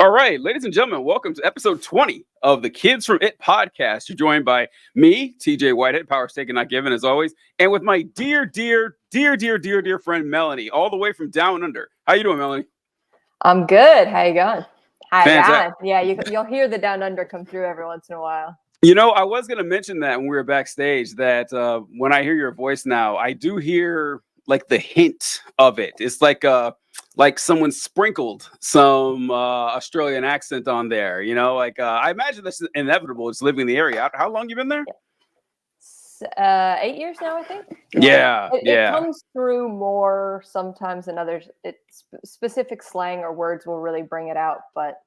All right, ladies and gentlemen, welcome to episode 20 of the Kids from It podcast. You're joined by me, TJ Whitehead, Power Taken Not Given, as always, and with my dear friend Melanie, all the way from down under. How you doing, Melanie? I'm good. How you going? Hi, Fantastic. yeah, you'll hear the down under come through every once in a while. You know, I was going to mention that when we were backstage, that when I hear your voice now, I do hear like the hint of it. It's like someone sprinkled some Australian accent on there. You know, I imagine this is inevitable. It's living in the area. How long you been there? 8 years now, I think. Yeah. It comes through more sometimes than others. It's specific slang or words will really bring it out. But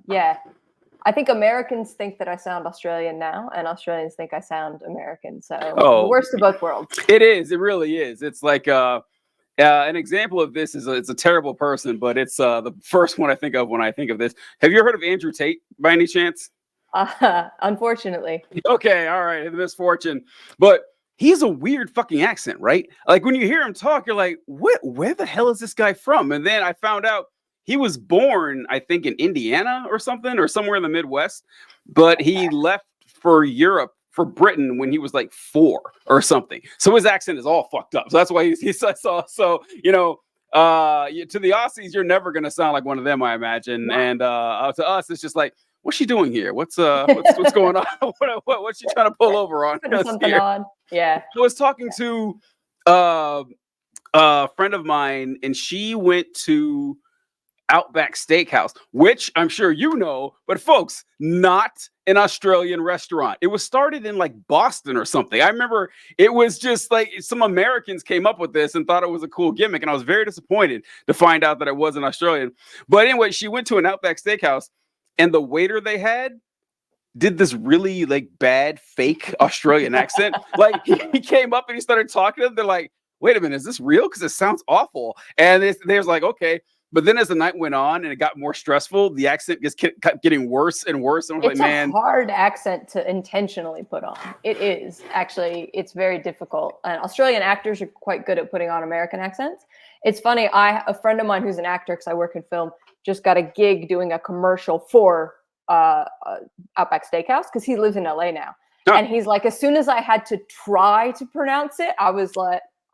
yeah, I think Americans think that I sound Australian now, and Australians think I sound American. So the worst of both worlds. It is. It really is. It's like an example of this is it's a terrible person, but it's the first one I think of when I think of this. Have you ever heard of Andrew Tate by any chance? Unfortunately. Okay, all right, the misfortune. But he's a weird fucking accent, right? Like when you hear him talk, you're like, what? Where the hell is this guy from? And then I found out he was born, I think, in Indiana or something, or somewhere in the Midwest. But he left for Europe, for Britain, when he was like 4 or something. So his accent is all fucked up. So that's why he's so you know. To the Aussies, you're never gonna sound like one of them, I imagine. Wow. And to us, it's just like, what's she doing here? What's going on? What's she trying to pull over on? Something on. Yeah. I was talking to a friend of mine, and she went to Outback Steakhouse, which I'm sure you know, but folks, not an Australian restaurant. It was started in like Boston or something. I remember it was just like some Americans came up with this and thought it was a cool gimmick, and I was very disappointed to find out that it wasn't Australian. But anyway, she went to an Outback Steakhouse, and the waiter they had did this really like bad fake Australian accent. Like he came up and he started talking to them. They're like, wait a minute, is this real? Because it sounds awful. And they was like, okay. But then as the night went on and it got more stressful, the accent just kept getting worse and worse. And I was it's like, man, a hard accent to intentionally put on. It is actually, it's very difficult. And Australian actors are quite good at putting on American accents. It's funny. A friend of mine who's an actor, because I work in film, just got a gig doing a commercial for Outback Steakhouse because he lives in LA now. Oh. And he's like, as soon as I had to try to pronounce it,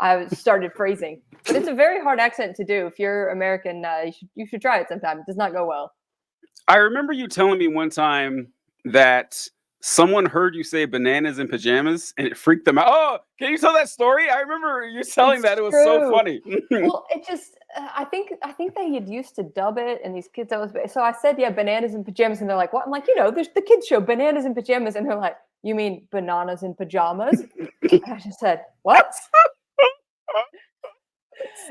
I started phrasing. But it's a very hard accent to do. If you're American, you should try it sometime. It does not go well. I remember you telling me one time that someone heard you say bananas in pajamas and it freaked them out. Oh, can you tell that story? I remember you telling that. It was so funny. Well, it just, I think they had used to dub it, and these kids, so I said, yeah, bananas in pajamas. And they're like, what? I'm like, there's the kids show, Bananas in Pajamas. And they're like, you mean bananas in pajamas? And I just said, what?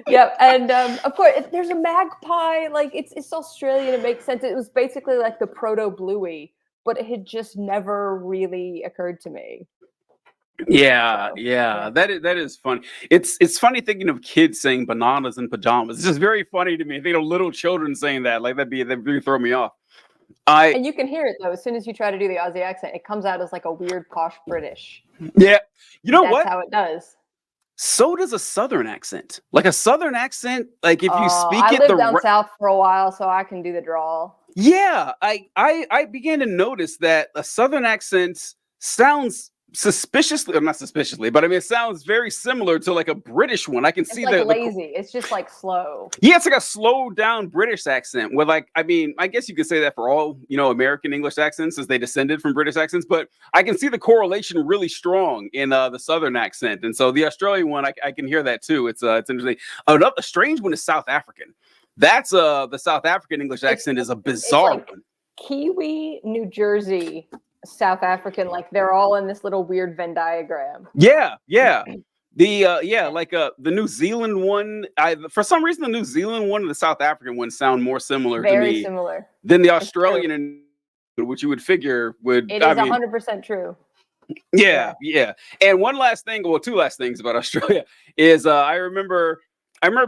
Yeah, and of course there's a magpie. Like it's Australian. It makes sense. It was basically like the proto Bluey, but it had just never really occurred to me. Yeah. That is funny. It's funny thinking of kids saying bananas in pajamas. It's just very funny to me. I think of little children saying that. Like that really throw me off. And you can hear it though. As soon as you try to do the Aussie accent, it comes out as like a weird posh British. Yeah, you know That's how it does. So does a Southern accent. Like a Southern accent, like if you speak I it, lived down south for a while, so I can do the drawl. Yeah, I began to notice that a Southern accent sounds suspiciously, or not suspiciously, but I mean, it sounds very similar to like a British one. I can see that lazy. It's just like slow. Yeah, it's like a slow down British accent. Where like, I mean, I guess you could say that for all American English accents, as they descended from British accents. But I can see the correlation really strong in the Southern accent, and so the Australian one, I can hear that too. It's interesting. Another strange one is South African. That's the South African English accent is a bizarre like one. Kiwi, New Jersey. South African, like they're all in this little weird Venn diagram. Yeah. The New Zealand one. For some reason, the New Zealand one and the South African one sound more similar to me. Very similar. Than the Australian, and which you would figure would. It is 100% true. Yeah. And one last thing, well, two last things about Australia is I remember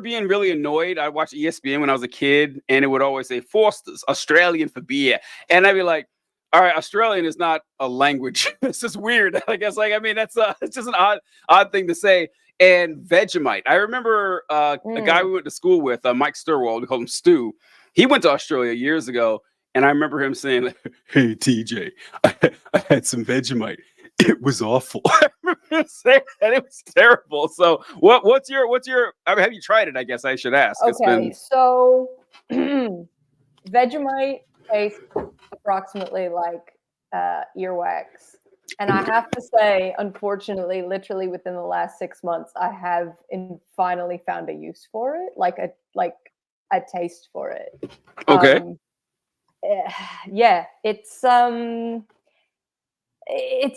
being really annoyed. I watched ESPN when I was a kid, and it would always say Foster's Australian for beer, and I'd be like, all right, Australian is not a language. This is weird. I guess, that's it's just an odd thing to say. And Vegemite. I remember a guy we went to school with, Mike Sturwell. We called him Stu. He went to Australia years ago, And I remember him saying, "Hey, TJ, I had some Vegemite. It was awful." I remember him saying that it was terrible. So, what's your I mean, have you tried it? I guess I should ask. It's Okay, been so Vegemite tastes approximately like earwax. And I have to say, unfortunately, literally within the last 6 months, I have finally found a use for it, like a taste for it. okay. Um, yeah, it's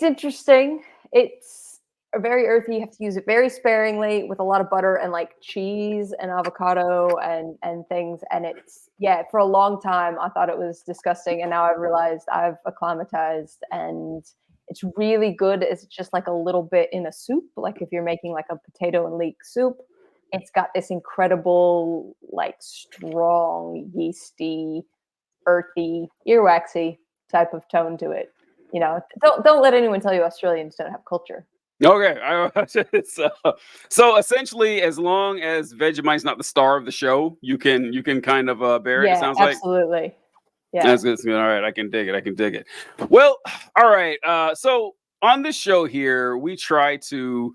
interesting. It's very earthy. You have to use it very sparingly with a lot of butter and like cheese and avocado and things. And it's yeah, for a long time I thought it was disgusting, and now I've realized I've acclimatized, and it's really good. It's just like a little bit in a soup. Like if you're making like a potato and leek soup, it's got this incredible, like strong, yeasty, earthy, earwaxy type of tone to it. Don't let anyone tell you Australians don't have culture. Okay. So essentially, as long as Vegemite's not the star of the show, you can kind of bear it. It Yeah, sounds like. absolutely. Yeah. That's good. All right, I can dig it. I can dig it. Well, all right. So on this show here, we try to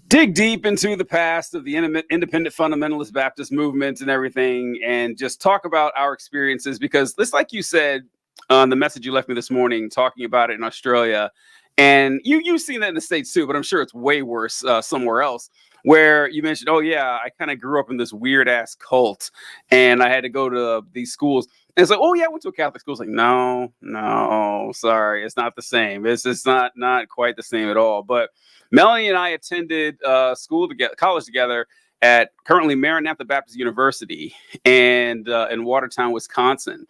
dig deep into the past of the independent fundamentalist Baptist movement and everything, and just talk about our experiences. Because it's like you said on the message you left me this morning, talking about it in Australia, and you've seen that in the States too, but I'm sure it's way worse somewhere else. Where you mentioned, oh yeah, I kind of grew up in this weird ass cult, and I had to go to these schools. And it's like, oh yeah, I went to a Catholic school. It's like, no, no, sorry, it's not the same. It's just not quite the same at all. But Melanie and I attended college together at currently Maranatha Baptist University and in Watertown, Wisconsin.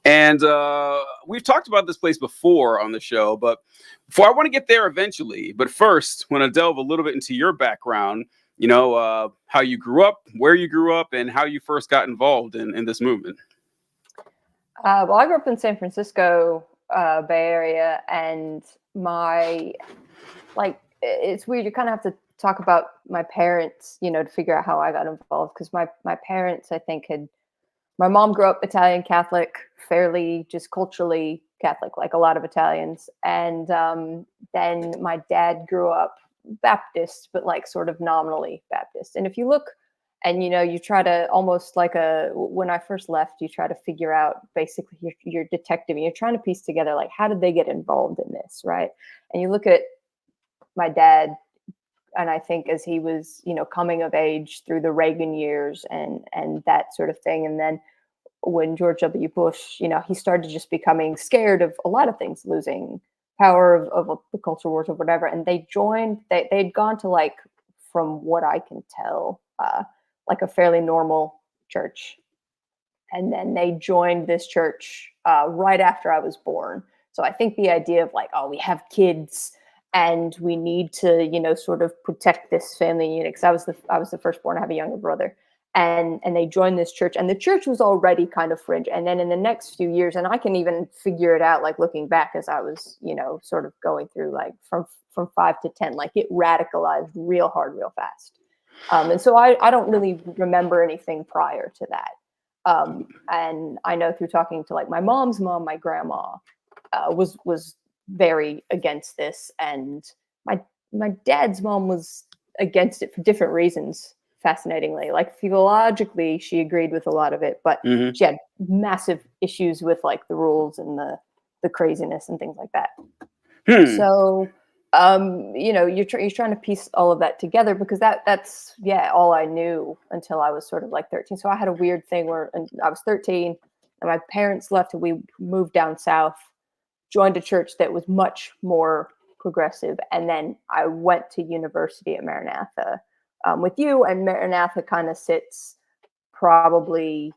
And we've talked about this place before on the show, but I want to get there eventually. But first, I want to delve a little bit into your background. How you grew up, where you grew up, and how you first got involved in this movement. Well, I grew up in San Francisco, Bay Area, and it's weird. You kind of have to talk about my parents, to figure out how I got involved, because my parents, I think, my mom grew up Italian Catholic, fairly just culturally Catholic, like a lot of Italians. And then my dad grew up Baptist, but like sort of nominally Baptist. And if you look and, you try to almost when I first left, you try to figure out basically you're detective, and you're trying to piece together, like, how did they get involved in this? Right. And you look at my dad, and I think as he was, coming of age through the Reagan years and that sort of thing. And then when George W. Bush, he started just becoming scared of a lot of things, losing power of the culture wars or whatever. And they'd gone to, like, from what I can tell, like a fairly normal church. And then they joined this church right after I was born. So I think the idea of like, oh, we have kids and we need to, sort of protect this family unit. Because I was the firstborn. I have a younger brother, and they joined this church, and the church was already kind of fringe. And then in the next few years, and I can even figure it out, like looking back as I was, sort of going through, like from 5 to 10, like it radicalized real hard, real fast. And so I don't really remember anything prior to that. And I know through talking to like my mom's mom, my grandma was very against this, and my dad's mom was against it for different reasons. Fascinatingly, like theologically, she agreed with a lot of it, but Mm-hmm. she had massive issues with like the rules and the craziness and things like that. So you're trying to piece all of that together, because that's all I knew until I was sort of like 13. So I had a weird thing where I was 13 and my parents left, and we moved down south, joined a church that was much more progressive, and then I went to university at Maranatha with you, and Maranatha kind of sits probably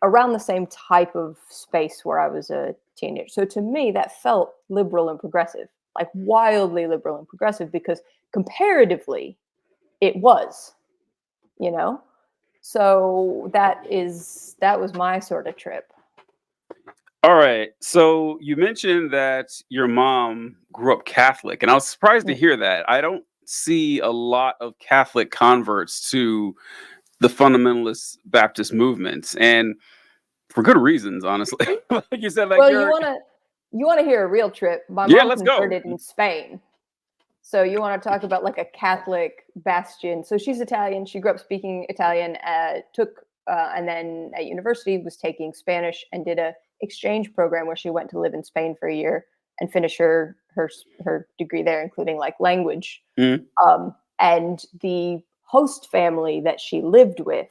around the same type of space where I was a teenager. So to me, that felt liberal and progressive, like wildly liberal and progressive, because comparatively it was, you know? So that was my sort of trip. All right. So you mentioned that your mom grew up Catholic, and I was surprised to hear that. I don't see a lot of Catholic converts to the fundamentalist Baptist movements. And for good reasons, honestly. Like you said, like Well, you're you wanna hear a real trip. My yeah, mom let's go. converted in Spain. So you want to talk about like a Catholic bastion. So she's Italian. She grew up speaking Italian, and then at university was taking Spanish and did a exchange program where she went to live in Spain for a year and finish her degree there, including like language. Mhm. And the host family that she lived with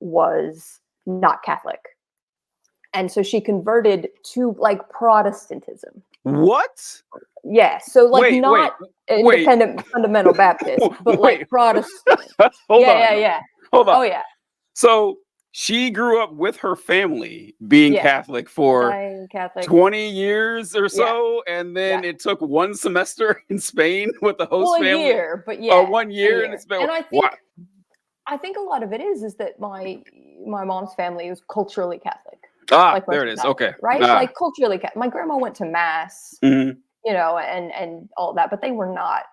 was not Catholic. And so she converted to like Protestantism. What? Yeah, so like Wait, not wait, independent fundamental Baptist, but wait. like Protestant. Hold Yeah, on. yeah, yeah. Hold Oh on. yeah, So she grew up with her family being yeah. Catholic for Italian Catholic. 20 years or Yeah, so, and then yeah. it took one semester in Spain with the Well, host a family. year, but yeah, 1 year in year. Spain. And Wow. I think a lot of it is that my mom's family is culturally Catholic. Ah, Like there most it is. Italians, Okay. right? Ah. Like culturally Catholic. My grandma went to mass, Mhm. you know, and all that, but they were not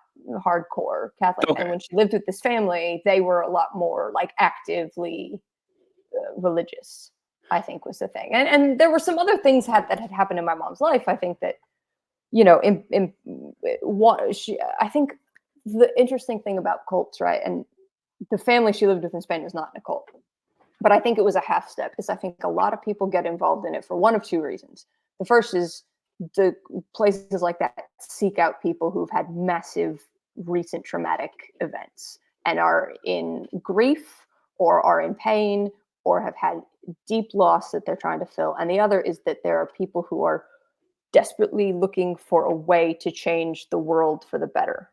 hardcore Catholic. And Okay. when she lived with this family, they were a lot more like actively religious, I think was the thing. And there were some other things that had happened in my mom's life. I think that, you know, I think the interesting thing about cults, right? And the family she lived with in Spain was not in a cult, but I think it was a half step, because I think a lot of people get involved in it for one of two reasons. The first is the places like that seek out people who've had massive recent traumatic events and are in grief or are in pain or have had deep loss that they're trying to fill. And the other is that there are people who are desperately looking for a way to change the world for the better,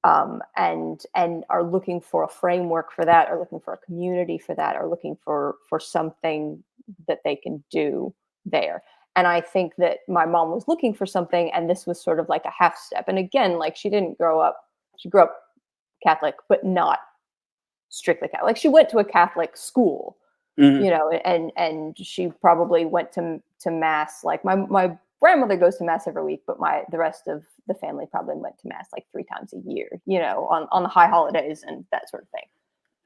and are looking for a framework for that, or looking for a community for that, or looking for something that they can do there. And I think that my mom was looking for something, and this was sort of like a half step. And again, like she grew up Catholic, but not strictly Catholic. Like she went to a Catholic school, Mhm. you know, and she probably went to mass. Like my grandmother goes to mass every week, but the rest of the family probably went to mass like 3 times a year, you know, on the high holidays and that sort of thing.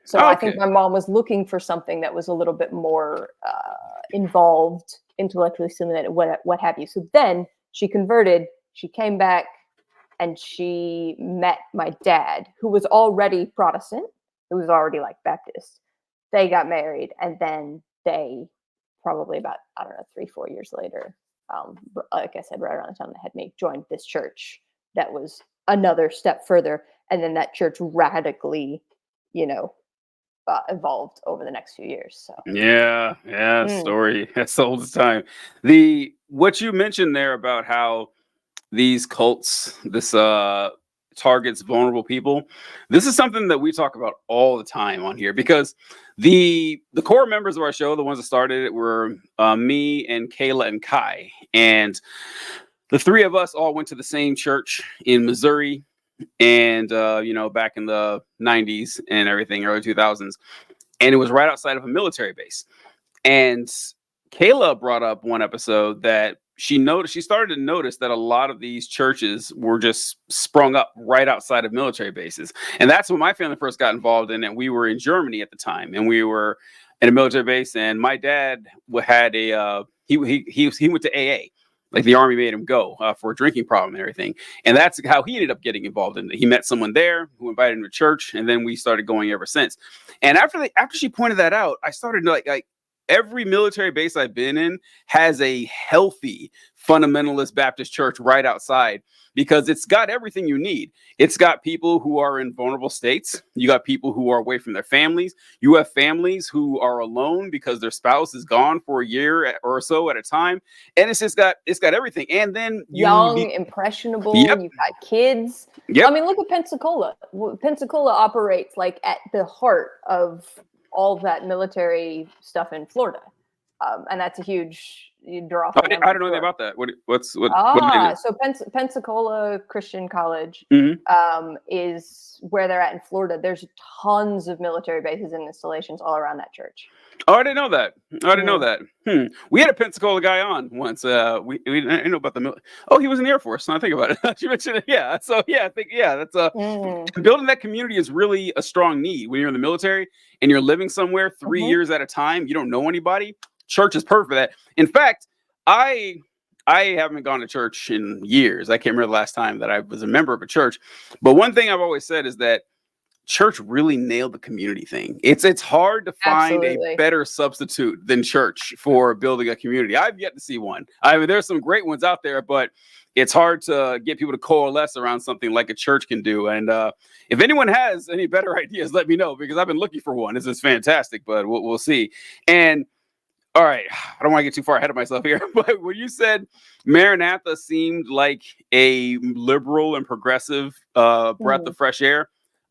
So I think Okay. my mom was looking for something that was a little bit more involved, intellectually stimulated, what have you. So then she converted. She came back and she met my dad, who was already Protestant, who was already like Baptist. They got married, and then they probably about, I don't know, 3-4 years later, like I said, right around the time they had me, joined this church that was another step further. And then that church radically, you know, evolved over the next few years. So Yeah, mm, story. That's the oldest time. The what you mentioned there about how these cults, this targets vulnerable people. This is something that we talk about all the time on here, because the core members of our show, the ones that started it, were me and Kayla and Kai, and the three of us all went to the same church in Missouri, and back in the 90s and everything, early 2000s, and it was right outside of a military base. And Kayla brought up one episode that she started to notice that a lot of these churches were just sprung up right outside of military bases. And that's when my family first got involved in it. We were in Germany at the time, and we were in a military base, and my dad had he went to AA. Like the army made him go for a drinking problem and everything. And that's how he ended up getting involved in it. He met someone there who invited him to church, and then we started going ever since. And after she pointed that out, I started like every military base I've been in has a healthy fundamentalist Baptist church right outside, because it's got everything you need. It's got people who are in vulnerable states. You got people who are away from their families. You have families who are alone because their spouse is gone for a year or so at a time. And it's got everything. And then young, impressionable, yep, you've got kids. yep. I mean, look at Pensacola. Pensacola operates like at the heart of all that military stuff in Florida. And that's a huge draw for them. I don't know anything about that. What do they do? So Pensacola Christian College Mhm. is where they're at in Florida. There's tons of military bases and installations all around that church. Oh, I didn't know that. We had a Pensacola guy on once. We didn't know about Oh, he was in the Air Force. Now I think about it. You mentioned it. Yeah. So yeah, I think that's building that community is really a strong need when you're in the military and you're living somewhere 3 years at a time. You don't know anybody. church is perfect for that. In fact, I haven't gone to church in years. I can't remember the last time that I was a member of a church. But one thing I've always said is that church really nailed the community thing. It's hard to find Absolutely. a better substitute than church for building a community. I've yet to see one. I mean, there's some great ones out there, but it's hard to get people to coalesce around something like a church can do. And if anyone has any better ideas, let me know, because I've been looking for one. This is fantastic, but we'll see. And all right, I don't want to get too far ahead of myself here, but when you said Maranatha seemed like a liberal and progressive breath of fresh air,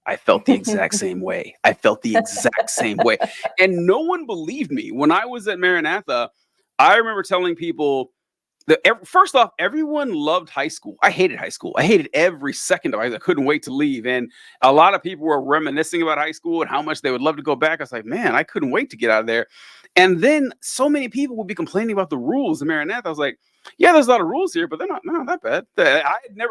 I felt the exact same way. I felt the exact same way. And no one believed me. When I was at Maranatha, I remember telling people that, first off, everyone loved high school. I hated high school. I hated every second of it. I couldn't wait to leave. And a lot of people were reminiscing about high school and how much they would love to go back. I was like, man, I couldn't wait to get out of there. And then so many people would be complaining about the rules in Maranatha. I was like, yeah, there's a lot of rules here, but they're not that bad.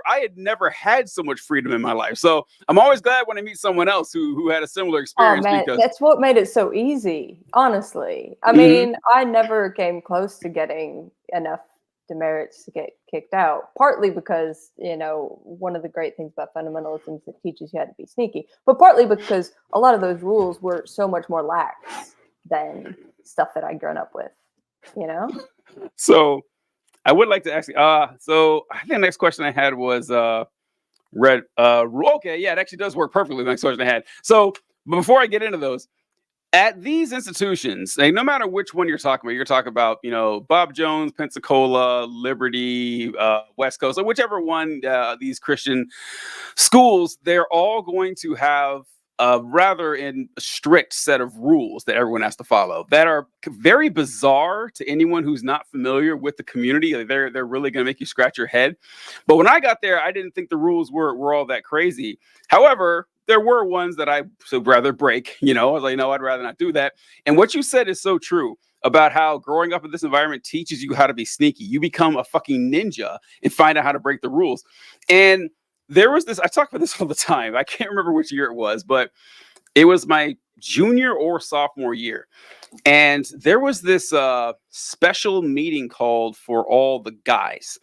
I had never had so much freedom in my life. So I'm always glad when I meet someone else who had a similar experience. Oh man, because that's what made it so easy, honestly. I mean, I never came close to getting enough demerits to get kicked out, partly because, you know, one of the great things about fundamentalism is it teaches you how to be sneaky, but partly because a lot of those rules were so much more lax than stuff that I'd grown up with, you know? So I would like to ask you, so I think the next question I had was okay, yeah, it actually does work perfectly. The next question I had. So before I get into those, at these institutions, no matter which one you're talking about, you know, Bob Jones, Pensacola, Liberty, West Coast, or whichever one, these Christian schools, they're all going to have a rather strict set of rules that everyone has to follow that are very bizarre to anyone who's not familiar with the community. They're really going to make you scratch your head. But when I got there, I didn't think the rules were all that crazy. However, there were ones that I would rather break. You know, I was like, no, I'd rather not do that. And what you said is so true about how growing up in this environment teaches you how to be sneaky. You become a fucking ninja and find out how to break the rules. And there was this, I talk about this all the time. I can't remember which year it was, but it was my junior or sophomore year. And there was this special meeting called for all the guys.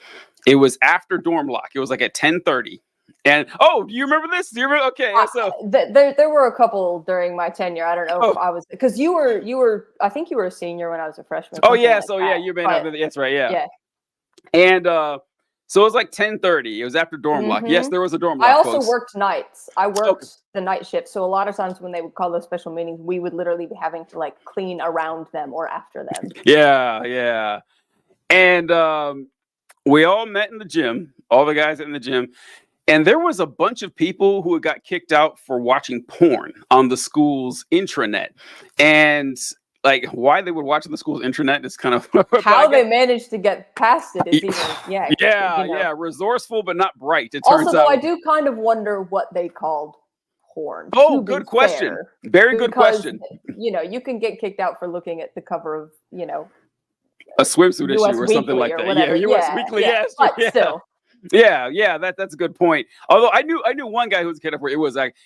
It was after dorm lock. It was like at 10:30. And do you remember this? Do you remember? Okay, so there were a couple during my tenure. I don't know if I was, because you were. I think you were a senior when I was a freshman. Oh yeah, so yeah, you may not. That's right. Yeah. And so it was like 10:30. It was after dorm lock. Yes, there was a dorm lock. I also folks. worked nights. I worked the night shift. So a lot of times when they would call those special meetings, we would literally be having to like clean around them or after them. Yeah. And we all met in the gym, all the guys in the gym. And there was a bunch of people who got kicked out for watching porn on the school's intranet. And like why they would watch on the school's intranet is kind of how they managed to get past it is even resourceful but not bright. It turns also, out, I do kind of wonder what they called porn. Oh, good question. Very good question. You know, you can get kicked out for looking at the cover of, you know, a swimsuit US issue or something like that. Whatever. Yeah, US Weekly. Yes, but still. Yeah, that's a good point. Although I knew one guy who was kicked out for it. It was like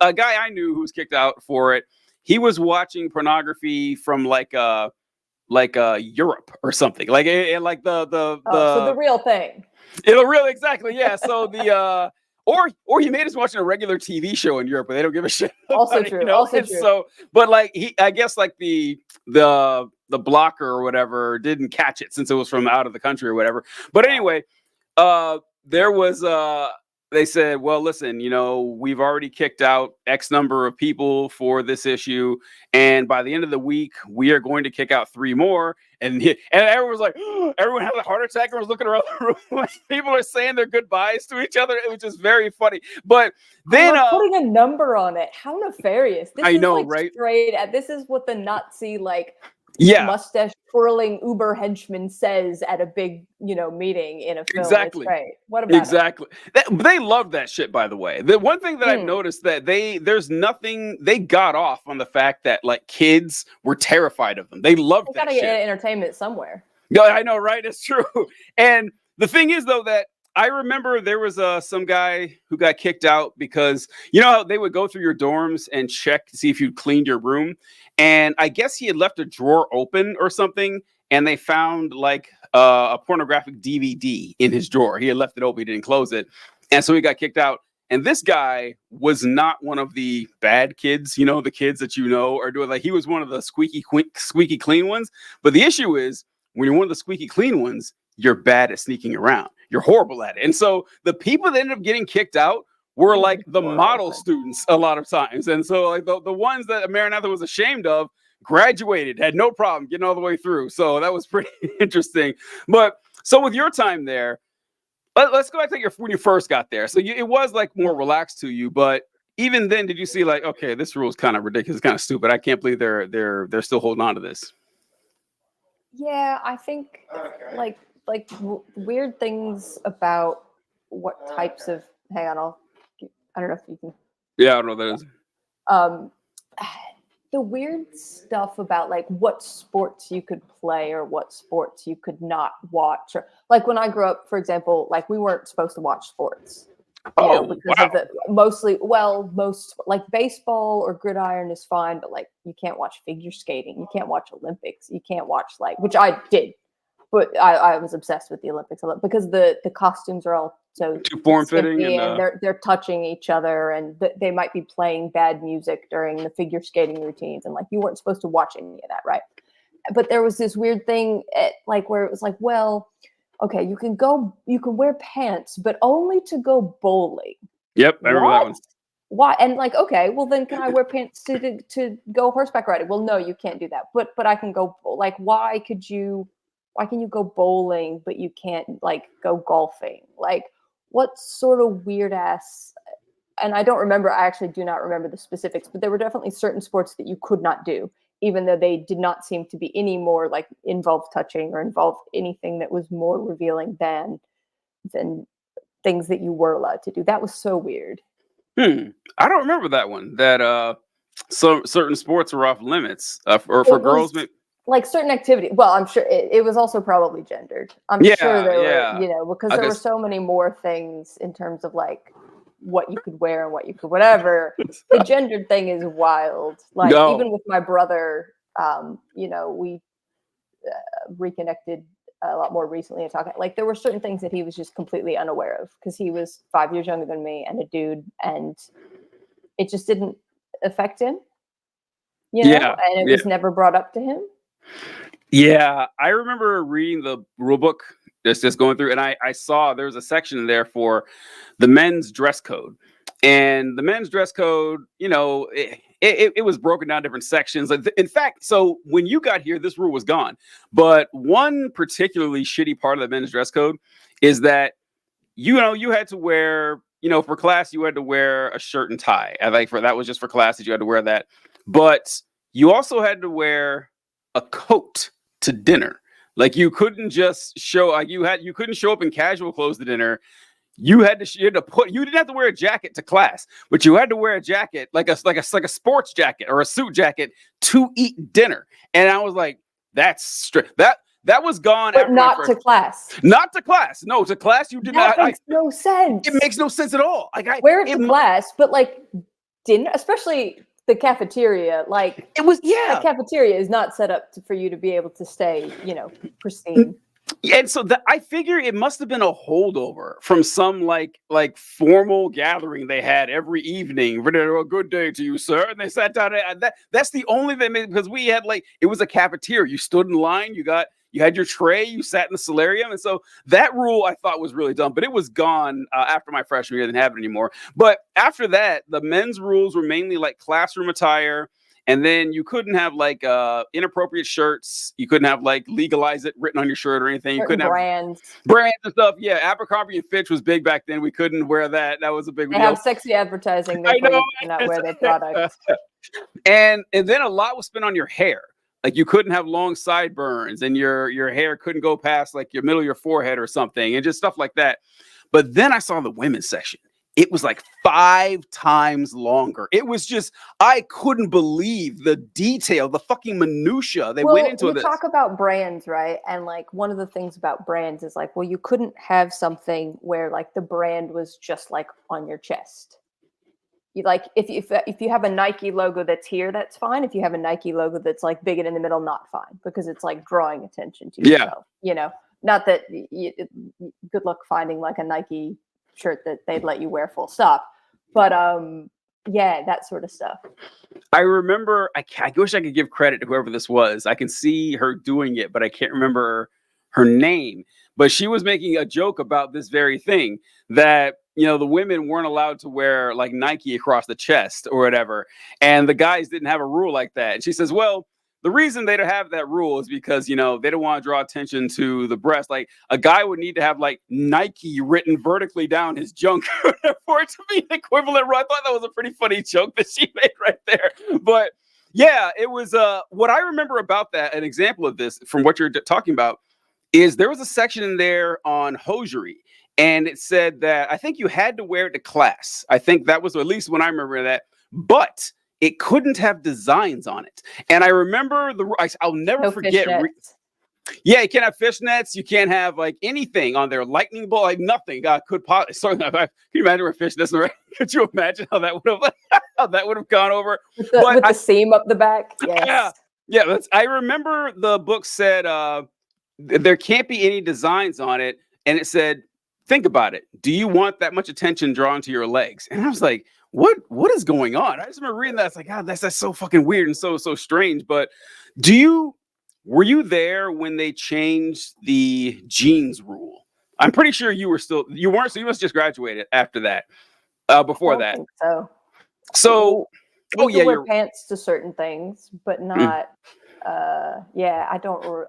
a guy I knew who was kicked out for it. He was watching pornography from like Europe or something. Like so the real thing. It'll really exactly, yeah. So the or he made us watching a regular TV show in Europe, but they don't give a shit. Also true. You know? Also true. So, but like I guess like the blocker or whatever didn't catch it since it was from out of the country or whatever. But anyway, there was they said, well, listen, you know, we've already kicked out X number of people for this issue, and by the end of the week, we are going to kick out 3 more. And everyone was like, everyone had a heart attack and was looking around the room. People are saying their goodbyes to each other. It was just very funny. But then putting a number on it, how nefarious! This I know, like right? Straight at this is what the Nazi mustache twirling Uber henchman says at a big, you know, meeting in a film. Exactly. Right. What about exactly? They love that shit. By the way, the one thing that I've noticed that they got off on the fact that like kids were terrified of them. They loved that shit. Gotta get entertainment somewhere. Yeah, I know, right? It's true. And the thing is, though, that I remember there was some guy who got kicked out because you know how they would go through your dorms and check to see if you cleaned your room, and I guess he had left a drawer open or something, and they found like a pornographic DVD in his drawer. He had left it open, he didn't close it, and so he got kicked out. And this guy was not one of the bad kids, you know, the kids that you know are doing. Like he was one of the squeaky clean ones. But the issue is when you're one of the squeaky clean ones, you're bad at sneaking around. You're horrible at it. And so the people that ended up getting kicked out were like the model students a lot of times. And so like the ones that Maranatha was ashamed of graduated, had no problem getting all the way through. So that was pretty interesting. But so with your time there, let's go back to when you first got there. So it was like more relaxed to you, but even then, did you see like, okay, this rule is kind of ridiculous, kind of stupid. I can't believe they're still holding on to this. Yeah, I think like weird things about what types of. Hang on, I don't know if you can. Yeah, I don't know what that is. The weird stuff about like what sports you could play or what sports you could not watch, or like when I grew up, for example, like we weren't supposed to watch sports, because of the most like baseball or gridiron is fine, but like you can't watch figure skating, you can't watch Olympics, you can't watch like, which I did, but I was obsessed with the Olympics a lot because the costumes are all so too form fitting, and they're touching each other, and they might be playing bad music during the figure skating routines, and like you weren't supposed to watch any of that, right? But there was this weird thing like where it was like, well, okay, you can wear pants, but only to go bowling. Yep, I remember that one. Why? And like, okay, well then can I wear pants to go horseback riding? Well, no, you can't do that. But I can go. Like, why can you go bowling but you can't like go golfing? Like, what sort of weird ass? And I actually do not remember the specifics, but there were definitely certain sports that you could not do, even though they did not seem to be any more like involve touching or involve anything that was more revealing than things that you were allowed to do. That was so weird. I don't remember that one. That so certain sports were off limits or for girls. Like certain activity. Well, I'm sure it was also probably gendered. I'm sure there were, because there were so many more things in terms of like what you could wear and what you could whatever. The gendered thing is wild. Like even with my brother, we reconnected a lot more recently and talking. Like there were certain things that he was just completely unaware of because he was 5 years younger than me and a dude, and it just didn't affect him. And it was never brought up to him. Yeah, I remember reading the rule book, just going through, and I saw there was a section in there for the men's dress code. And the men's dress code, it was broken down different sections. In fact, so when you got here, this rule was gone. But one particularly shitty part of the men's dress code is that, you had to wear, for class, you had to wear a shirt and tie. I think that was just for class that you had to wear that. But you also had to wear a coat to dinner. Like you couldn't just show you couldn't show up in casual clothes to dinner. You didn't have to wear a jacket to class, but you had to wear a jacket like a sports jacket or a suit jacket to eat dinner. And I was like, that's strict. That was gone. But not to class. Not to class. No, to class you did not. That makes no sense. It makes no sense at all. Wear it to class, but like dinner, especially the cafeteria, like it was, the cafeteria is not set up for you to be able to stay, pristine. And so I figure it must have been a holdover from some like formal gathering they had every evening. A good day to you, sir. And they sat down. That's the only thing, because we had it was a cafeteria. You stood in line. You had your tray. You sat in the solarium. And so that rule I thought was really dumb, but it was gone after my freshman year. They didn't have it anymore. But after that, the men's rules were mainly like classroom attire. And then you couldn't have inappropriate shirts. You couldn't have legalize it written on your shirt or anything. You couldn't have brands and stuff. Yeah, Abercrombie and Fitch was big back then. We couldn't wear that. That was a big deal. They have sexy advertising. I know. You cannot wear their products. And then a lot was spent on your hair. Like you couldn't have long sideburns, and your hair couldn't go past your middle of your forehead or something, and just stuff like that. But then I saw the women's section. it was like 5 times longer. It was just, I couldn't believe the detail, the fucking minutia they went into you this. talk about brands, right? And like one of the things about brands is like, well, you couldn't have something where like the brand was just like on your chest. You like if you have a Nike logo that's here, that's fine. If you have a Nike logo that's like big and in the middle, not fine, because it's like drawing attention to yourself. You know, not that good luck finding like a Nike shirt that they'd let you wear full stop, but yeah, that sort of stuff. I remember, I wish I could give credit to whoever this was. I can see her doing it, but I can't remember her name. But she was making a joke about this very thing, that, you know, the women weren't allowed to wear like Nike across the chest or whatever. And the guys didn't have a rule like that. And she says, well, the reason they don't have that rule is because, you know, they don't want to draw attention to the breast. Like a guy would need to have like Nike written vertically down his junk for it to be an equivalent rule. I thought that was a pretty funny joke that she made right there. But yeah, it was what I remember about that, an example of this from what you're talking about, is there was a section in there on hosiery. And it said that I think you had to wear it to class. I think that was at least when I remember that. But it couldn't have designs on it. And I remember I'll never forget. Yeah, you can't have fishnets. You can't have like anything on there. Lightning bolt, like nothing could possibly. Sorry, can you imagine where fishnets are? Could you imagine how that would have gone over? With the seam up the back? Yes. Yeah. I remember the book said there can't be any designs on it. And it said, think about it. Do you want that much attention drawn to your legs? And I was like, what is going on? I just remember reading that. It's like, God, that's so fucking weird and so strange. But were you there when they changed the jeans rule? I'm pretty sure you weren't, so you must just graduated after that. Before that. Think so. We could wear pants to certain things, but not yeah, I don't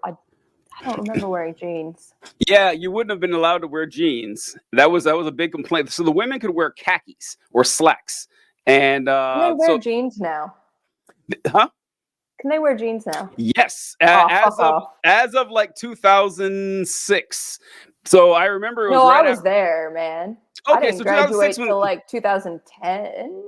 remember wearing jeans. Yeah, you wouldn't have been allowed to wear jeans. That was a big complaint. So the women could wear khakis or slacks. And they wear jeans now. Huh? Can they wear jeans now? Yes, as of like 2006. So I remember. I was there, man. Okay, I didn't graduate till like 2010.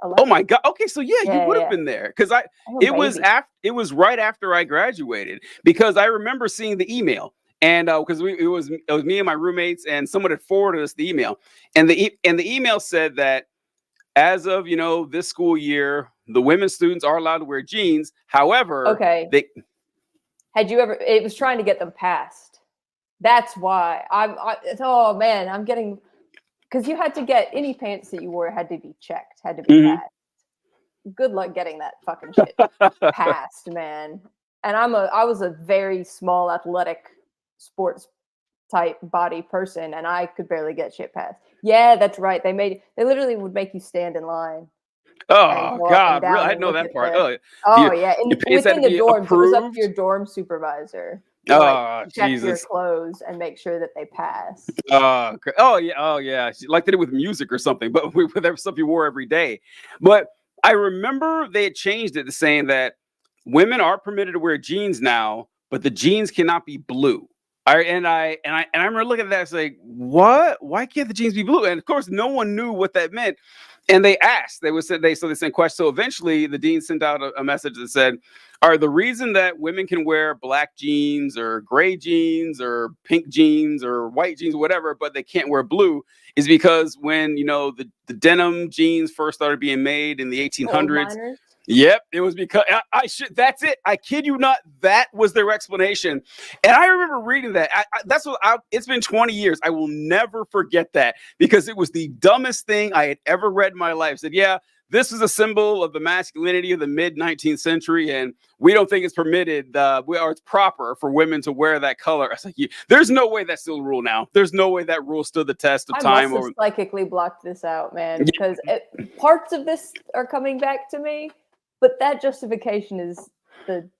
11? Oh my God. Okay, so you would have been there, because it was right after I graduated, because I remember seeing the email, and because it was me and my roommates, and someone had forwarded us the email, and the email said that as of this school year, the women students are allowed to wear jeans. However, it was trying to get them passed. That's why oh man, I'm getting. Because you had to get any pants that you wore had to be checked, had to be passed. Good luck getting that fucking shit passed, man. And I was a very small, athletic, sports type body person, and I could barely get shit passed. Yeah, that's right. They literally would make you stand in line. Oh God, really? I didn't know that part. Yeah, within the dorms, it was up to your dorm supervisor. Check your clothes and make sure that they pass. Oh yeah. Like they did with music or something, but with stuff you wore every day. But I remember they had changed it to saying that women are permitted to wear jeans now, but the jeans cannot be blue. I remember looking at that and saying, what? Why can't the jeans be blue? And of course, no one knew what that meant. And they asked, they sent questions. So eventually the dean sent out a message that said, the reason that women can wear black jeans or gray jeans or pink jeans or white jeans, whatever, but they can't wear blue is because when, the denim jeans first started being made in the 1800s. Yep, it was because that's it. I kid you not. That was their explanation. And I remember reading that. It's been 20 years. I will never forget that, because it was the dumbest thing I had ever read in my life. I said, yeah, this is a symbol of the masculinity of the mid 19th century, and we don't think it's permitted or it's proper for women to wear that color. I was like, there's no way that's still a rule now. There's no way that rule stood the test of time. I must have psychically blocked this out, man, because parts of this are coming back to me. But that justification is the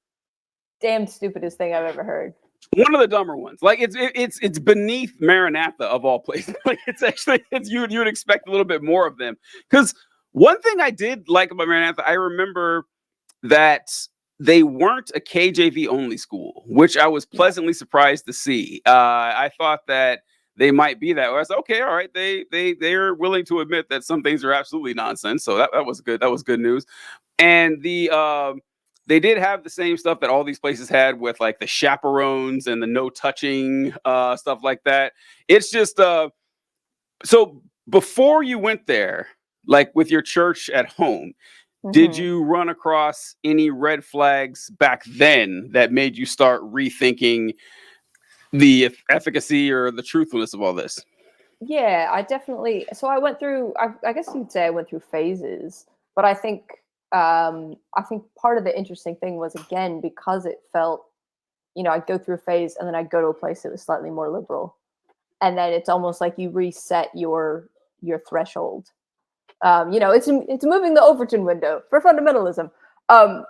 damn stupidest thing I've ever heard. One of the dumber ones. Like it's beneath Maranatha of all places. Like you would expect a little bit more of them. Because one thing I did like about Maranatha, I remember that they weren't a KJV only school, which I was pleasantly surprised to see. I thought that they might be that way. I said, okay, all right. They're willing to admit that some things are absolutely nonsense. So that was good. That was good news. And they did have the same stuff that all these places had with like the chaperones and the no touching stuff like that. It's just so before you went there, like with your church at home, did you run across any red flags back then that made you start rethinking the efficacy or the truthfulness of all this? Yeah, I definitely. So I went through. I guess you'd say I went through phases, but I think part of the interesting thing was, again, because it felt, I'd go through a phase and then I'd go to a place that was slightly more liberal, and then it's almost like you reset your threshold. It's moving the Overton window for fundamentalism.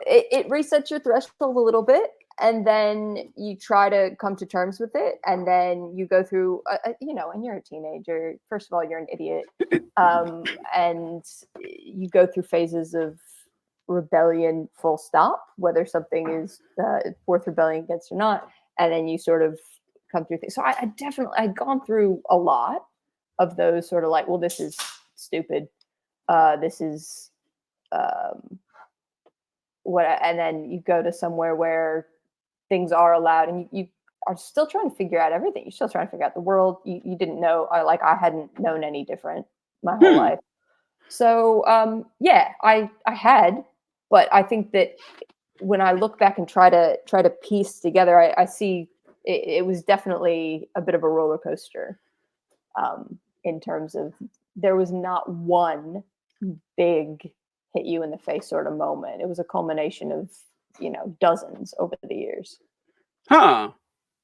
It resets your threshold a little bit, and then you try to come to terms with it, and then you go through, and you're a teenager. First of all, you're an idiot, and you go through phases of rebellion, full stop, whether something is worth rebelling against or not, and then you sort of come through things. So I'd gone through a lot of those sort of like, well, this is stupid. This is and then you go to somewhere where things are allowed, and you are still trying to figure out everything. You're still trying to figure out the world. You didn't know, I hadn't known any different my whole life. So I had, but I think that when I look back and try to piece together, I see it was definitely a bit of a roller coaster, in terms of there was not one big hit you in the face sort of moment. It was a culmination of, dozens over the years. Huh.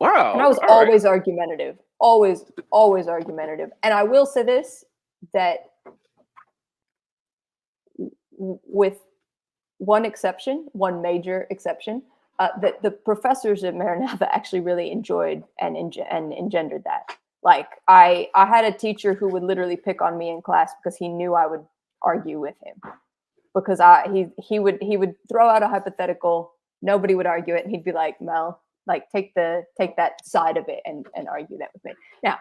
Wow. And I was always argumentative, always argumentative. And I will say this, that with one major exception, that the professors at Maranatha actually really enjoyed and engendered that. Like I had a teacher who would literally pick on me in class because he knew I would argue with him, because he would throw out a hypothetical, nobody would argue it, and he'd be like, Mel, like take that side of it and argue that with me. Now,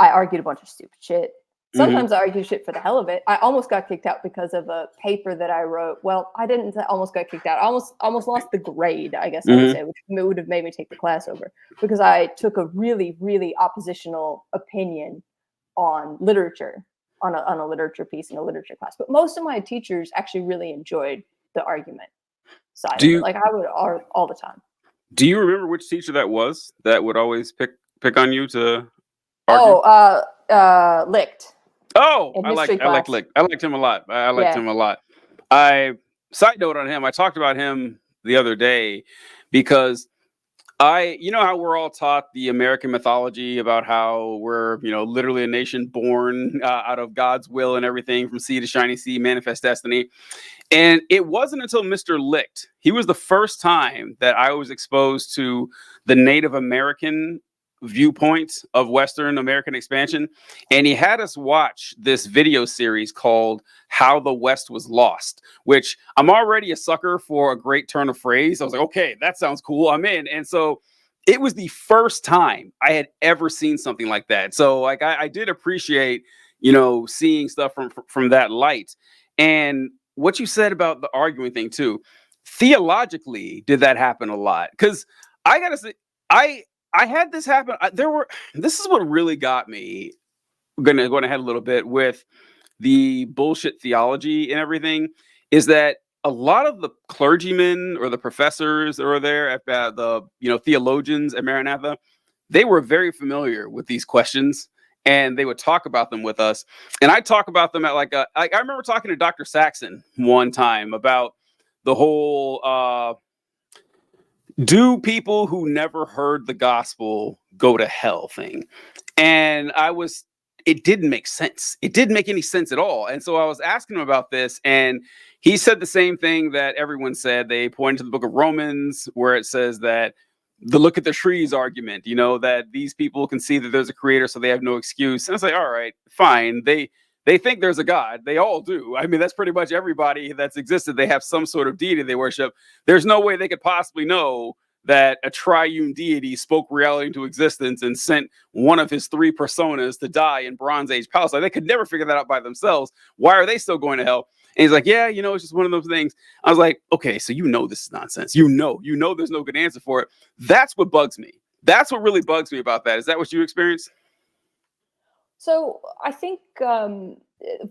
I argued a bunch of stupid shit. Sometimes I argue shit for the hell of it. I almost got kicked out because of a paper that I wrote. Well, I didn't almost got kicked out. I almost lost the grade, I guess I would say, which would have made me take the class over, because I took a really, really oppositional opinion on literature, on a literature piece in a literature class. But most of my teachers actually really enjoyed the argument side of it. Like I would all the time. Do you remember which teacher that was that would always pick on you to argue? Licht. Oh, I liked Licht. I liked him a lot. Him a lot. Side note on him, I talked about him the other day because you know how we're all taught the American mythology about how we're, literally a nation born out of God's will and everything, from sea to shining sea, manifest destiny. And it wasn't until Mr. Licht, he was the first time that I was exposed to the Native American viewpoint of Western American expansion. And he had us watch this video series called How the West Was Lost, which I'm already a sucker for a great turn of phrase. I was like, okay, that sounds cool, I'm in. And so it was the first time I had ever seen something like that. So like I did appreciate, seeing stuff from that light. And what you said about the arguing thing too, theologically, did that happen a lot? Because I gotta say, I had this happen. This is what really got me going ahead a little bit with the bullshit theology and everything, is that a lot of the clergymen or the professors that were there at the theologians at Maranatha, they were very familiar with these questions, and they would talk about them with us. And I talk about them at I remember talking to Dr. Saxon one time about the whole do people who never heard the gospel go to hell thing. And it didn't make sense. It didn't make any sense at all. And so I was asking him about this, and he said the same thing that everyone said. They pointed to the book of Romans, where it says that the look at the trees argument, that these people can see that there's a creator, so they have no excuse. And I was like, all right, fine. They think there's a God. They all do. I mean, that's pretty much everybody that's existed. They have some sort of deity they worship. There's no way they could possibly know that a triune deity spoke reality into existence and sent one of his three personas to die in Bronze Age Palestine. They could never figure that out by themselves. Why are they still going to hell? And he's like, yeah, it's just one of those things. I was like, okay, so this is nonsense. There's no good answer for it. That's what bugs me. That's what really bugs me about that. Is that what you experienced? So I think,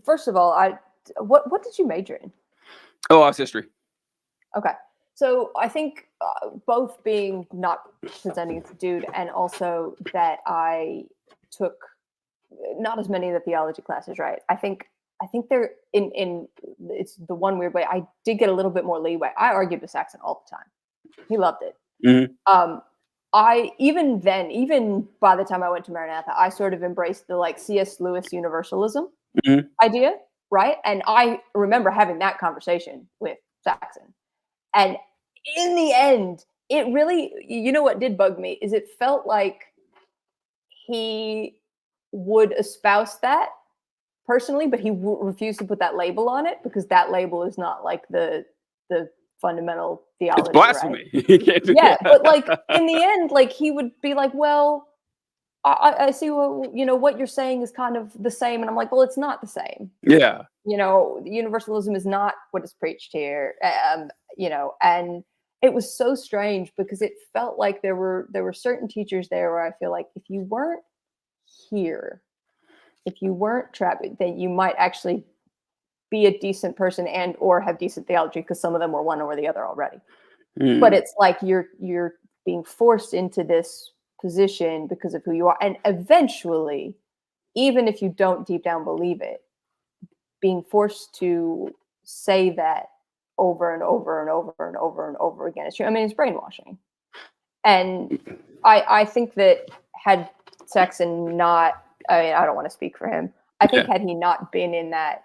first of all, what did you major in? Oh, I was history. Okay. So I think both being not presenting as a dude and also that I took not as many of the theology classes, right? I think they're in it's the one weird way. I did get a little bit more leeway. I argued with Saxon all the time. He loved it. Mm-hmm. I even by the time I went to Maranatha, I sort of embraced the like C.S. Lewis universalism idea, right? And I remember having that conversation with Saxon. And in the end, it really, what did bug me is it felt like he would espouse that personally, but he refused to put that label on it because that label is not like the fundamental theology. It's blasphemy. Right? Yeah, but like in the end, like he would be like, well, I see what you're saying is kind of the same. And I'm like, well, it's not the same. Yeah. Universalism is not what is preached here. And it was so strange because it felt like there were certain teachers there where I feel like if you weren't here, if you weren't trapped, then you might actually be a decent person and or have decent theology because some of them were one or the other already. But it's like you're being forced into this position because of who you are. And eventually, even if you don't deep down believe it, being forced to say that over and over and over and over and over again, it's true. I mean, it's brainwashing. And I think that had Saxon not, I don't want to speak for him. I think had he not been in that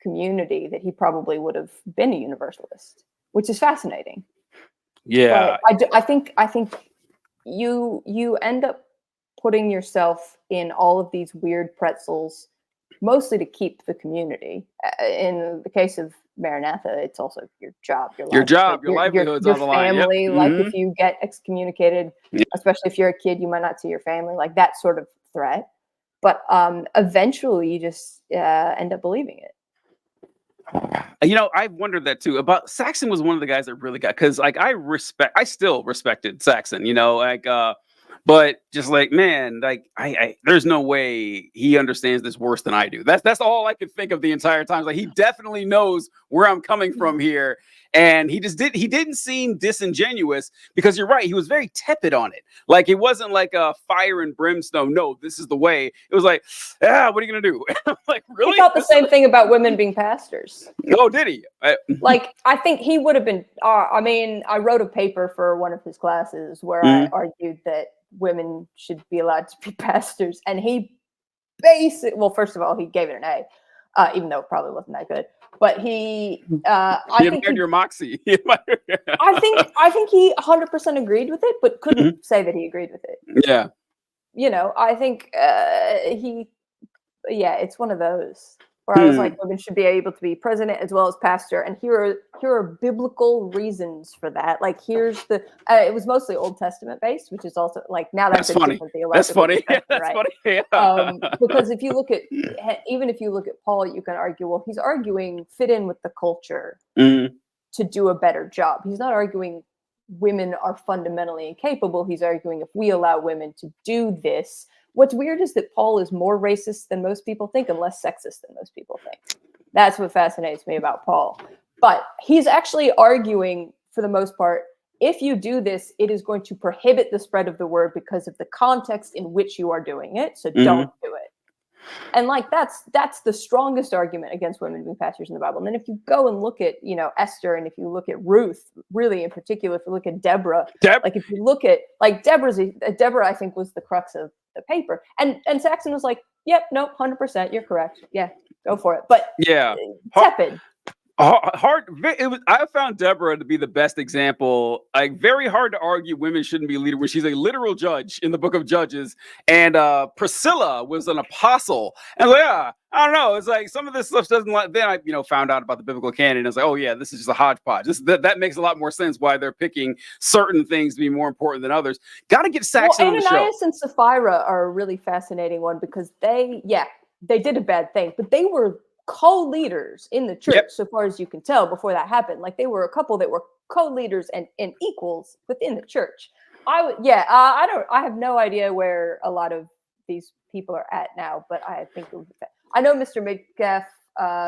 community, that he probably would have been a universalist, which is fascinating. Yeah. But I think you end up putting yourself in all of these weird pretzels, mostly to keep the community. In the case of Maranatha, it's also your job, your livelihood's on the line. Your family. Yep. Like if you get excommunicated, especially if you're a kid, you might not see your family. Like that sort of threat. But eventually, you just end up believing it. I wondered that too. About Saxon was one of the guys that really got, because like I still respected Saxon, but just like, man, like I there's no way he understands this worse than I do. That's all I could think of the entire time. Like he definitely knows where I'm coming from here. And he didn't seem disingenuous, because you're right, he was very tepid on it. Like it wasn't like a fire and brimstone. No, this is the way. It was like, what are you gonna do? Like, really? He thought the same thing about women being pastors. Oh, did he? Like, I think he would have been. I wrote a paper for one of his classes where I argued that women should be allowed to be pastors, and he first of all, he gave it an A, even though it probably wasn't that good. But I think your moxie. I think he 100% agreed with it, but couldn't say that he agreed with it. Yeah. I think it's one of those where I was like, women should be able to be president as well as pastor, and here are biblical reasons for that. Like here's the it was mostly Old Testament based, which is also like now that's funny. That's funny. That's funny. Yeah. Because if you look at Paul, you can argue, well, he's arguing fit in with the culture to do a better job. He's not arguing women are fundamentally incapable. He's arguing if we allow women to do this. What's weird is that Paul is more racist than most people think and less sexist than most people think. That's what fascinates me about Paul. But he's actually arguing, for the most part, if you do this, it is going to prohibit the spread of the word because of the context in which you are doing it. So don't do it. And like that's the strongest argument against women being pastors in the Bible. And then if you go and look at Esther, and if you look at Ruth, really in particular, if you look at Deborah, like if you look at like Deborah, I think was the crux of the paper. And Saxon was like, yep, no, 100%, you're correct. Yeah, go for it. But tepid. Hard. I found Deborah to be the best example. Like, very hard to argue women shouldn't be leader when she's a literal judge in the Book of Judges, and Priscilla was an apostle. And like, yeah, I don't know. It's like some of this stuff doesn't. Like, then I, found out about the biblical canon. And it's like, oh yeah, this is just a hodgepodge. That makes a lot more sense why they're picking certain things to be more important than others. Got to get Saxon on the show. Ananias and Sapphira are a really fascinating one because they did a bad thing, but they were co-leaders in the church, so far as you can tell, before that happened. Like, they were a couple that were co-leaders and equals within the church. I have no idea where a lot of these people are at now, but I think I know Mr. Midgaff,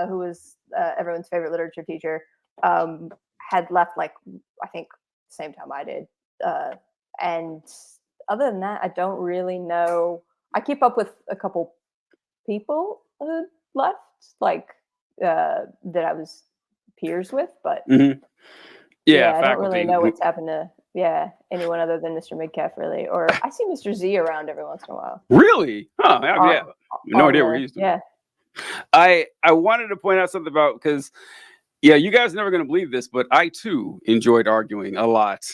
who was everyone's favorite literature teacher, had left, like, I think the same time I did, and other than that, I don't really know. I keep up with a couple people who left, like, that I was peers with, but I don't really know what's happened to anyone other than Mr. Midcalf, really. Or I see Mr. Z around every once in a while. Really? Oh, yeah. No idea where he's doing. Yeah. I wanted to point out something about, because you guys are never going to believe this, but I too enjoyed arguing a lot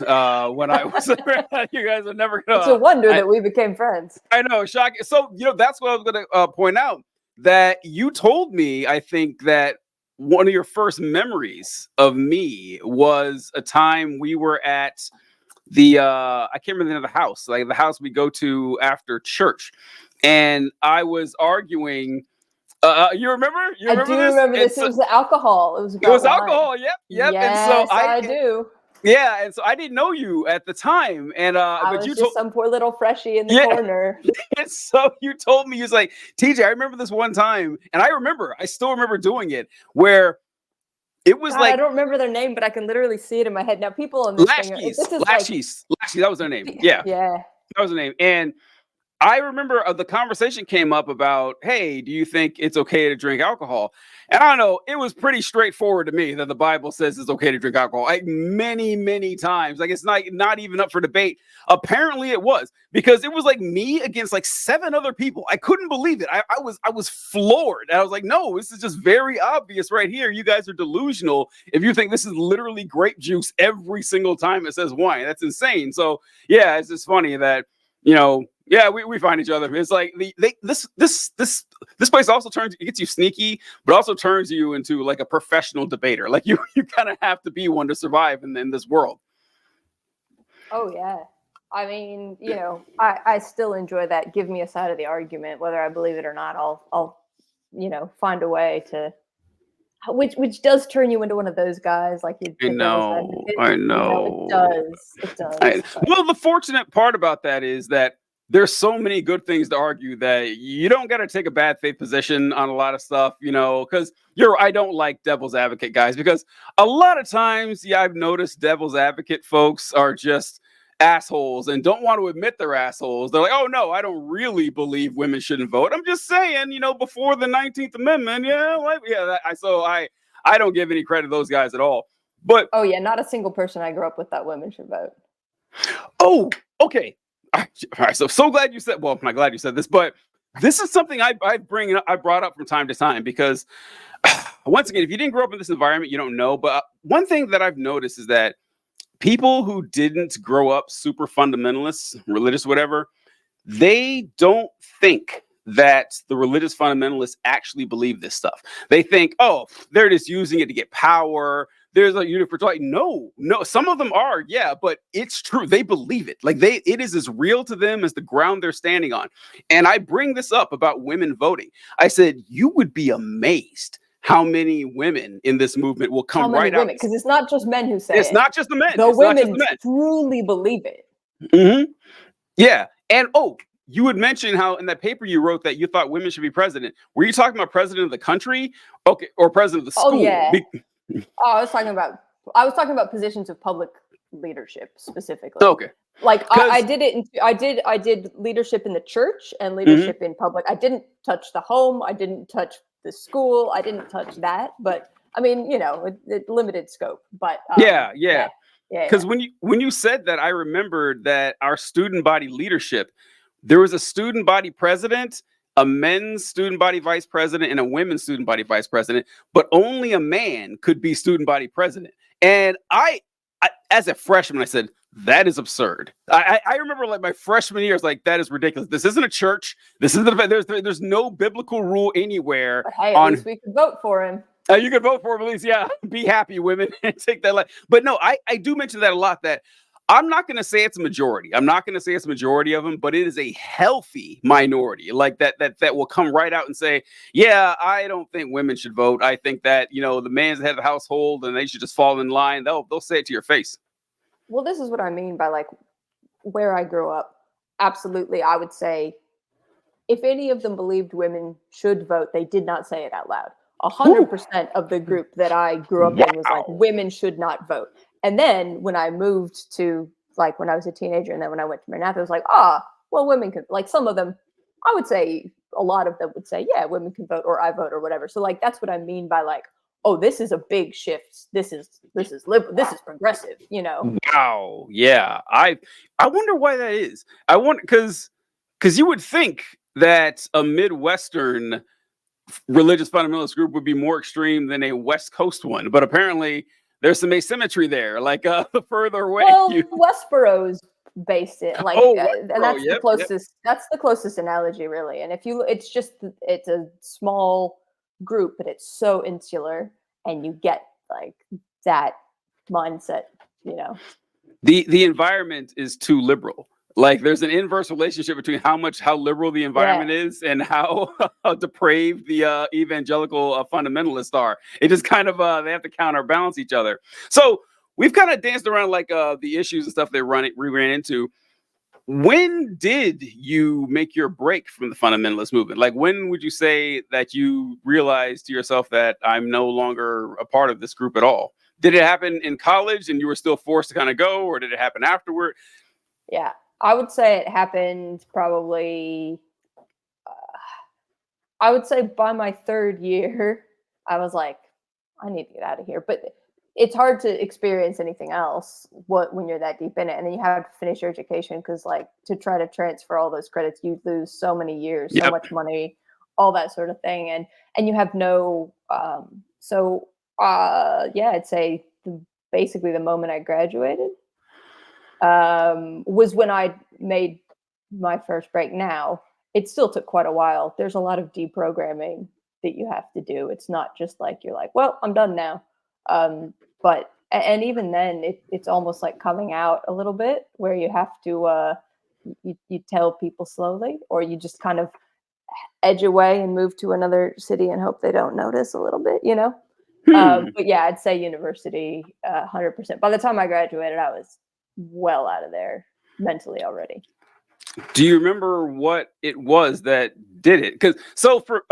when I was around. You guys are never going to. It's a wonder that we became friends. I know, shocking. So, that's what I was going to point out. That you told me, I think, that one of your first memories of me was a time we were at the, I can't remember the name of the house, like the house we go to after church. And I was arguing. You remember? I do remember this. It was the alcohol. It was alcohol. Yep. Yes, and so I do. Yeah, and so I didn't know you at the time, and I was just some poor little freshie in the corner. And so you told me, you was like, TJ, I remember this one time, and I still remember doing it, where it was like, I don't remember their name, but I can literally see it in my head now. People on this Lashley, that was their name. Yeah, that was their name, and I remember the conversation came up about, hey, do you think it's okay to drink alcohol? And I don't know, it was pretty straightforward to me that the Bible says it's okay to drink alcohol. Like, many, many times. Like, it's not even up for debate. Apparently it was, because it was like me against like 7 other people. I couldn't believe it. I was floored. And I was like, no, this is just very obvious right here. You guys are delusional if you think this is literally grape juice every single time it says wine. That's insane. So yeah, it's just funny that, we find each other. It's like this place also gets you sneaky, but also turns you into like a professional debater. Like, you kind of have to be one to survive in this world. Oh yeah. I mean, I still enjoy that. Give me a side of the argument, whether I believe it or not. I'll find a way to, which does turn you into one of those guys. Like, I know. It does. Well, the fortunate part about that is that there's so many good things to argue that you don't got to take a bad faith position on a lot of stuff, because I don't like devil's advocate guys, because a lot of times, I've noticed devil's advocate folks are just assholes and don't want to admit they're assholes. They're like, oh no, I don't really believe women shouldn't vote. I'm just saying, before the 19th Amendment, I don't give any credit to those guys at all. But oh yeah, not a single person I grew up with thought women should vote. Oh, okay. All right, so glad you said. Well, I'm not glad you said this, but this is something I brought up from time to time, because once again, if you didn't grow up in this environment, you don't know. But one thing that I've noticed is that people who didn't grow up super fundamentalists, religious, whatever, they don't think that the religious fundamentalists actually believe this stuff. They think, oh, they're just using it to get power. There's a unit for like, no, some of them are, but it's true. They believe it. Like, it is as real to them as the ground they're standing on. And I bring this up about women voting. I said, you would be amazed how many women in this movement will come right out. Because it's not just men who say it's not just the men. The women truly believe it. Mm-hmm. Yeah. And you had mentioned how in that paper you wrote that you thought women should be president. Were you talking about president of the country? Okay, or president of the school? Oh yeah. I was talking about positions of public leadership specifically. Okay. Like I did leadership in the church and leadership in public. I didn't touch the home. I didn't touch the school. I didn't touch that. But I mean, it limited scope. But yeah. Because when you said that, I remembered that our student body leadership, there was a student body president. a men's student body vice president and a women's student body vice president, but only a man could be student body president. And I as a freshman, I said, that is absurd. I remember like my freshman year, I was like, that is ridiculous. This isn't a church. This isn't there's no biblical rule anywhere. But hey, at least we could vote for him. You could vote for him, at least. Yeah. Be happy, women, and take that. But no, I do mention that a lot, that I'm not going to say it's a majority. I'm not going to say it's a majority of them, but it is a healthy minority, like that will come right out and say, yeah, I don't think women should vote. I think that, the man's the head of the household and they should just fall in line. They'll say it to your face. Well, this is what I mean by like where I grew up. Absolutely. I would say if any of them believed women should vote, they did not say it out loud. 100% of the group that I grew up in was like, women should not vote. And then when I moved to, like, when I was a teenager, and then when I went to Maranatha, it was like, well, women can, like, some of them, I would say a lot of them would say, yeah, women can vote, or I vote, or whatever. So like, that's what I mean by like, oh, this is a big shift. This is liberal. This is progressive, Wow. Yeah. I wonder why that is. I wonder, because you would think that a Midwestern religious fundamentalist group would be more extreme than a West Coast one, but apparently there's some asymmetry there. Like the further away, Westboro's based it, like, and that's the closest. Yep. That's the closest analogy, really. And if you, it's a small group, but it's so insular, and you get like that mindset. The environment is too liberal. Like there's an inverse relationship between how liberal the environment is and how depraved the evangelical fundamentalists are. It just kind of they have to counterbalance each other. So we've kind of danced around like the issues and stuff we ran into. When did you make your break from the fundamentalist movement? Like when would you say that you realized to yourself that I'm no longer a part of this group at all? Did it happen in college and you were still forced to kind of go, or did it happen afterward? Yeah. I would say it happened probably, I would say by my third year, I was like, I need to get out of here. But it's hard to experience anything else when you're that deep in it. And then you have to finish your education because like to try to transfer all those credits, you lose so many years, so much money, all that sort of thing. And you have no, I'd say basically the moment I graduated. Was when I made my first break. Now, it still took quite a while. There's a lot of deprogramming that you have to do. It's not just like, you're like, well, I'm done now. But even then, it's almost like coming out a little bit where you have to, you tell people slowly, or you just kind of edge away and move to another city and hope they don't notice a little bit, But yeah, I'd say university, 100%. By the time I graduated, I was well out of there mentally already. Do you remember what it was that did it? Because for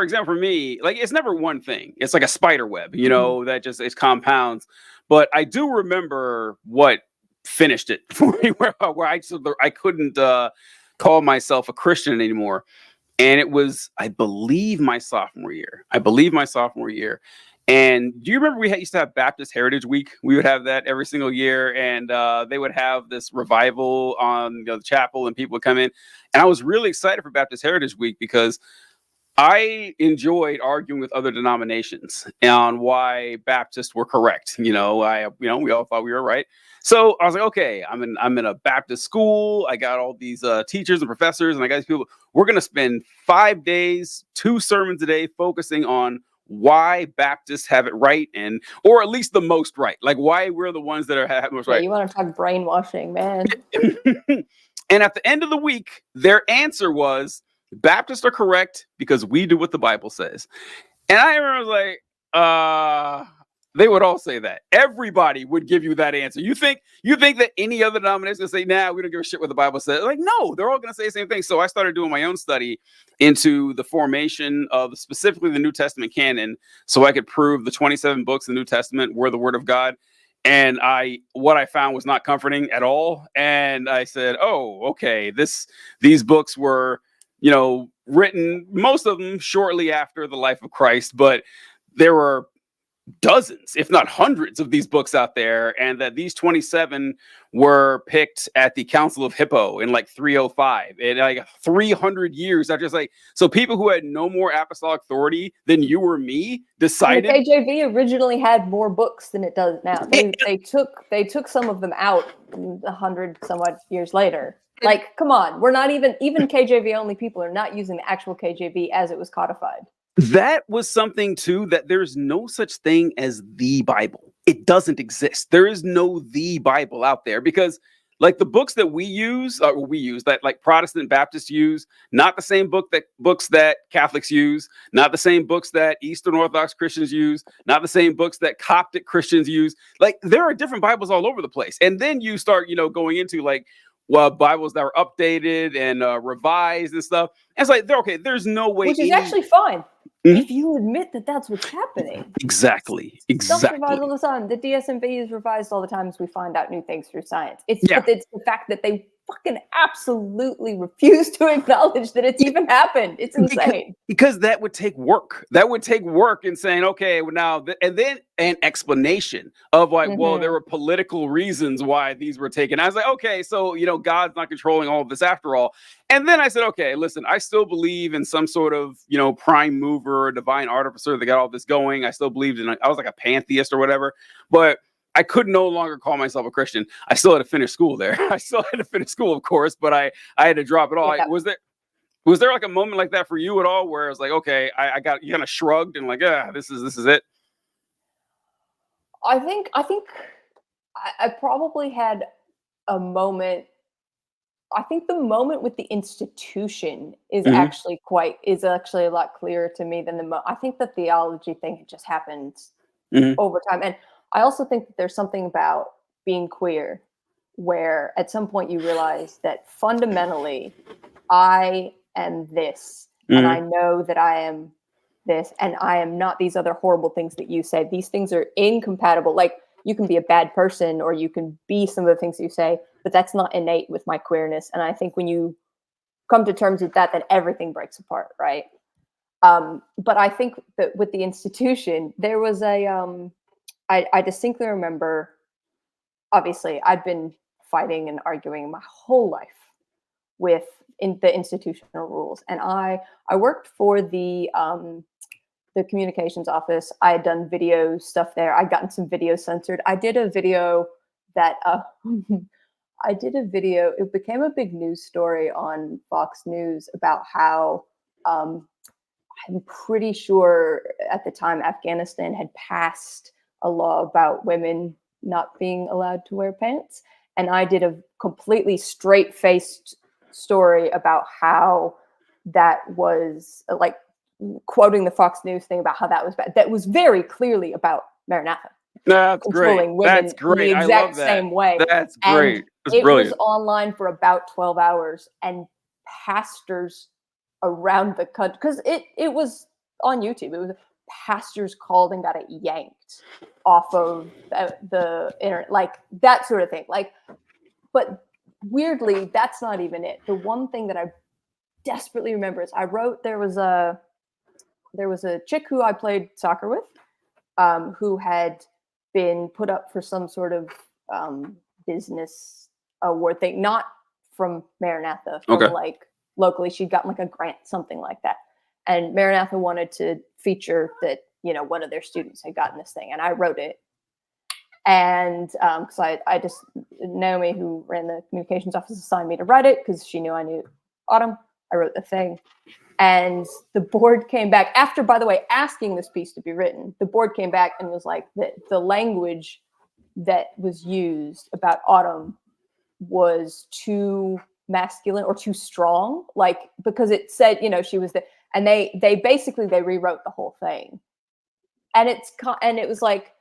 example, for me, like it's never one thing. It's like a spider web, that just it compounds. But I do remember what finished it for me, where I couldn't call myself a Christian anymore, and it was, I believe, my sophomore year. And do you remember we used to have Baptist Heritage Week? We would have that every single year, and they would have this revival on the chapel, and people would come in. And I was really excited for Baptist Heritage Week because I enjoyed arguing with other denominations on why Baptists were correct. We all thought we were right. So I was like, okay, I'm in a Baptist school. I got all these teachers and professors, and I got these people. We're going to spend 5 days, 2 sermons a day, focusing on why Baptists have it right, or at least the most right. Like why we're the ones that have most right. You want to talk brainwashing, man. And at the end of the week, their answer was, Baptists are correct because we do what the Bible says. And I remember like, they would all say that. Everybody would give you that answer. You think that any other denomination is going to say, nah, we don't give a shit what the Bible says? Like, no, they're all going to say the same thing. So I started doing my own study into the formation of specifically the New Testament canon, so I could prove the 27 books in the New Testament were the Word of God. And what I found was not comforting at all. And I said, oh, okay, these books were, written, most of them shortly after the life of Christ, but there were dozens, if not hundreds, of these books out there, and that these 27 were picked at the Council of Hippo in like 305, and like 300 years after. Just like, so people who had no more apostolic authority than you or me decided. And the KJV originally had more books than it does now. They took some of them out 100 some odd years later. Like, come on, we're not even KJV only people are not using the actual KJV as it was codified. That was something too, that there's no such thing as the Bible. It doesn't exist. There is no the Bible out there, because like the books that we use that like Protestant Baptists use, not the same books that Catholics use, not the same books that Eastern Orthodox Christians use, not the same books that Coptic Christians use. Like, there are different Bibles all over the place. And then you start, going into like, well, Bibles that are updated and revised and stuff. And it's like, okay, there's no way. Which is actually fine. Mhm. If you admit that that's what's happening. Exactly. Stuff's revised all the time. The DSMV is revised all the time as we find out new things through science. But it's the fact that they fucking absolutely refuse to acknowledge that it's even happened. It's insane. Because that would take work. That would take work in saying, okay, well now, and then an explanation of like, well, there were political reasons why these were taken. I was like, okay, so, God's not controlling all of this after all. And then I said, okay, listen, I still believe in some sort of, prime mover, divine artificer that got all this going. I still believed in, I was like a pantheist or whatever, but I could no longer call myself a Christian. I still had to finish school there. I still had to finish school, of course, but I had to drop it all. Yeah. Was there like a moment like that for you at all, where it was like, okay, I got, you kind of shrugged and like, this is it? I think I probably had a moment. I think the moment with the institution is actually a lot clearer to me than I think the theology thing just happened over time. And I also think that there's something about being queer where at some point you realize that fundamentally I am this, and I know that I am this, and I am not these other horrible things that you say. These things are incompatible. Like, you can be a bad person or you can be some of the things you say, but that's not innate with my queerness. And I think when you come to terms with that, then everything breaks apart, right? But I think that with the institution, there was I distinctly remember, obviously, I'd been fighting and arguing my whole life with the institutional rules. And I worked for the communications office. I had done video stuff there. I'd gotten some videos censored. I did a video that it became a big news story on Fox News about how I'm pretty sure at the time Afghanistan had passed a law about women not being allowed to wear pants. And I did a completely straight-faced story about how that was like quoting the Fox News thing about how that was bad. That was very clearly about Maranatha. That's Controlling great. women That's great. the exact same way. That's great. That's it brilliant. was online for about 12 hours, and pastors around the country, because it was on YouTube. It was pastors called and got it yanked off of the internet, like that sort of thing. Like, but weirdly, that's not even it. The one thing that I desperately remember is I wrote, there was a chick who I played soccer with, who had been put up for some sort of business award thing, not from Maranatha, from like locally. She'd gotten like a grant, something like that. And Maranatha wanted to feature that, one of their students had gotten this thing, and I wrote it. And because I just, Naomi, who ran the communications office, assigned me to write it because she knew I knew Autumn. I wrote the thing. And the board came back after, by the way, asking this piece to be written. The board came back and was like, the language that was used about Autumn was too masculine or too strong, like, because it said, she was and they basically rewrote the whole thing. And it was like,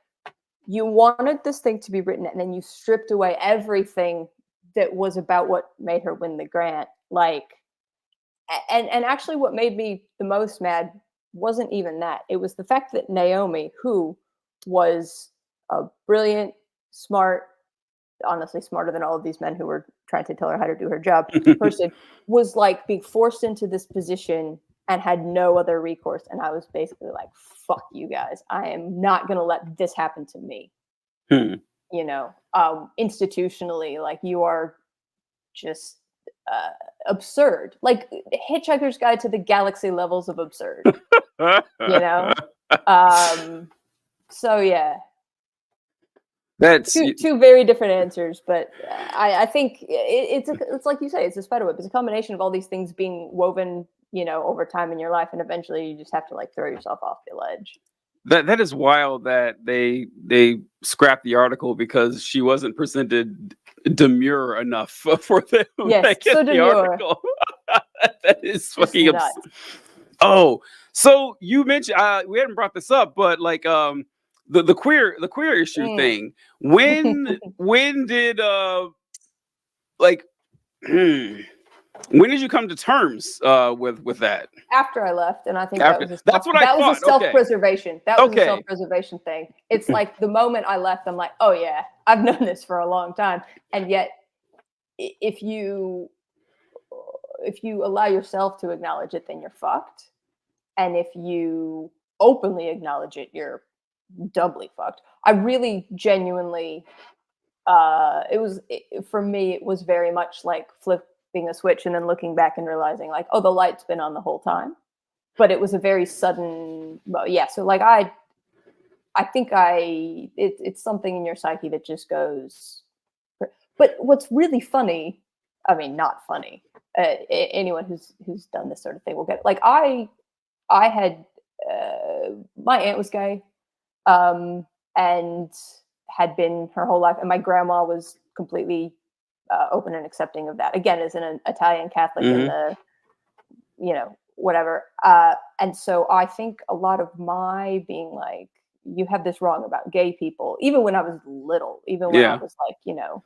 you wanted this thing to be written, and then you stripped away everything that was about what made her win the grant. Like, and actually what made me the most mad wasn't even that. It was the fact that Naomi, who was a brilliant, smart, honestly smarter than all of these men who were trying to tell her how to do her job person, was like being forced into this position and had no other recourse. And I was basically like, fuck you guys. I am not going to let this happen to me. You know, institutionally, like, you are just absurd. Like, Hitchhiker's Guide to the Galaxy levels of absurd. You know? So yeah. That's two very different answers, but I think it's like you say, it's a spider web. It's a combination of all these things being woven, you know, over time in your life, and eventually you just have to like throw yourself off the ledge. that is wild that they scrapped the article because she wasn't presented demure enough for them. Yes, so the demure. article. That is Just fucking nuts. Oh, so you mentioned we hadn't brought this up, but like the queer issue thing. When did like when did you come to terms with that? After I left, and I think After, that's what I thought. was a self-preservation. That was Okay. a self-preservation thing. It's like the moment I left, I'm like, oh yeah, I've known this for a long time. And yet, if you allow yourself to acknowledge it, then you're fucked. And if you openly acknowledge it, you're doubly fucked. I really genuinely, for me, it was very much like flipping a switch and then looking back and realizing like, oh, the light's been on the whole time. But it was a very sudden, so like I think it's something in your psyche that just goes. But what's really funny, I mean, not funny, anyone who's done this sort of thing will get it. Like I had, my aunt was gay, and had been her whole life, and my grandma was completely open and accepting of that. Again, as an Italian Catholic in the, you know, whatever. And so I think a lot of my being like, you have this wrong about gay people, even when I was little, even when I was like, you know,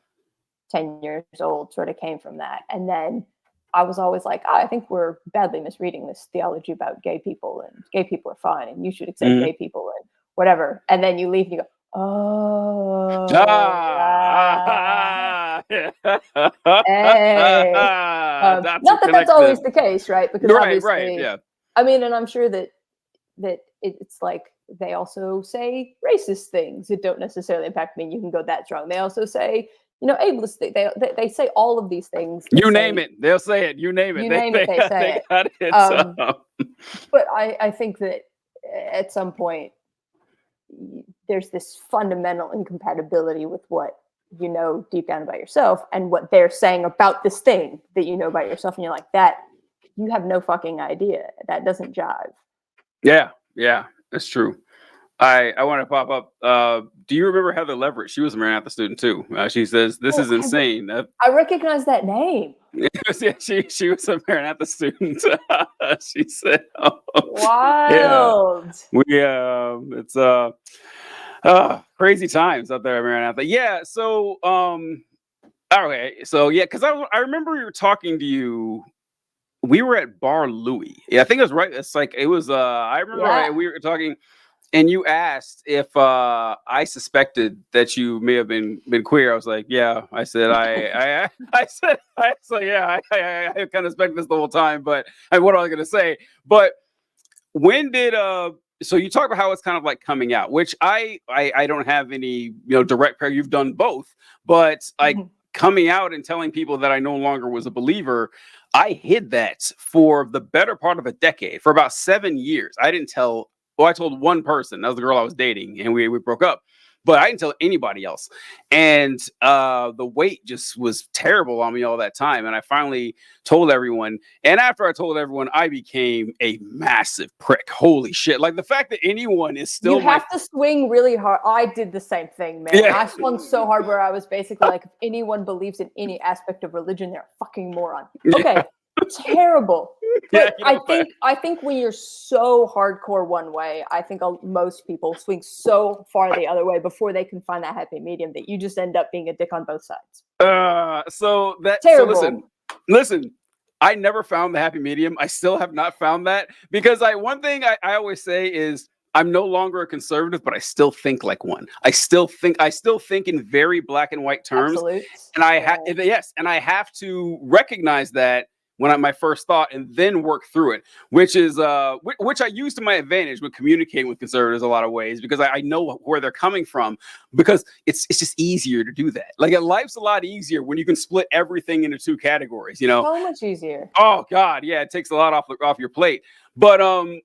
10 years old, sort of came from that. And then I was always like, I think we're badly misreading this theology about gay people, and gay people are fine, and you should accept gay people and whatever. And then you leave and you go, oh, hey. Not that that's always the case, right? Because obviously, I mean, and I'm sure that it's like they also say racist things that don't necessarily impact me. You can go that strong. They also say, you know, ableist. They say all of these things. You name it, they'll say it. You name it, they say it. But I think that at some point there's this fundamental incompatibility with what you know deep down about yourself and what they're saying about this thing that you know about yourself, and you're like, that you have no fucking idea. That doesn't jive. Yeah, that's true. I want to pop up. Do you remember Heather Leverett? She was a Maranatha student too. She says, "This is insane." I recognize that name. Yeah, she was a Maranatha student. She said, "Wild." Yeah. It's crazy times out there at Maranatha. Yeah. So okay. So yeah, because I remember we were talking to you. We were at Bar Louie. Yeah, I think it was right. It's like it was. I remember we were talking. And you asked if I suspected that you may have been queer. I was like, yeah. I said, I said, yeah. I kind of suspected this the whole time, but what am I going to say? But when did so you talk about how it's kind of like coming out, which I don't have any direct pair. You've done both, but like coming out and telling people that I no longer was a believer. I hid that for the better part of a decade, for about 7 years. I didn't tell. Well, I told one person. That was the girl I was dating, and we broke up. But I didn't tell anybody else. And the weight just was terrible on me all that time. And I finally told everyone. And after I told everyone, I became a massive prick. Holy shit. Like the fact that anyone is still... You have to swing really hard. I did the same thing, man. Yeah. I swung so hard where I was basically like, if anyone believes in any aspect of religion, they're a fucking moron. Okay. Yeah. Terrible. But I think when you're so hardcore one way, I think most people swing so far the other way before they can find that happy medium that you just end up being a dick on both sides. So terrible. So listen. I never found the happy medium. I still have not found that because one thing I always say is I'm no longer a conservative, but I still think like one. I still think in very black and white terms. Absolute. And I have to recognize that. my first thought, and then work through it, which is which I use to my advantage when communicating with conservatives a lot of ways, because I know where they're coming from, because it's just easier to do that. Like, life's a lot easier when you can split everything into two categories, So much easier. Oh God, yeah, it takes a lot off your plate. But and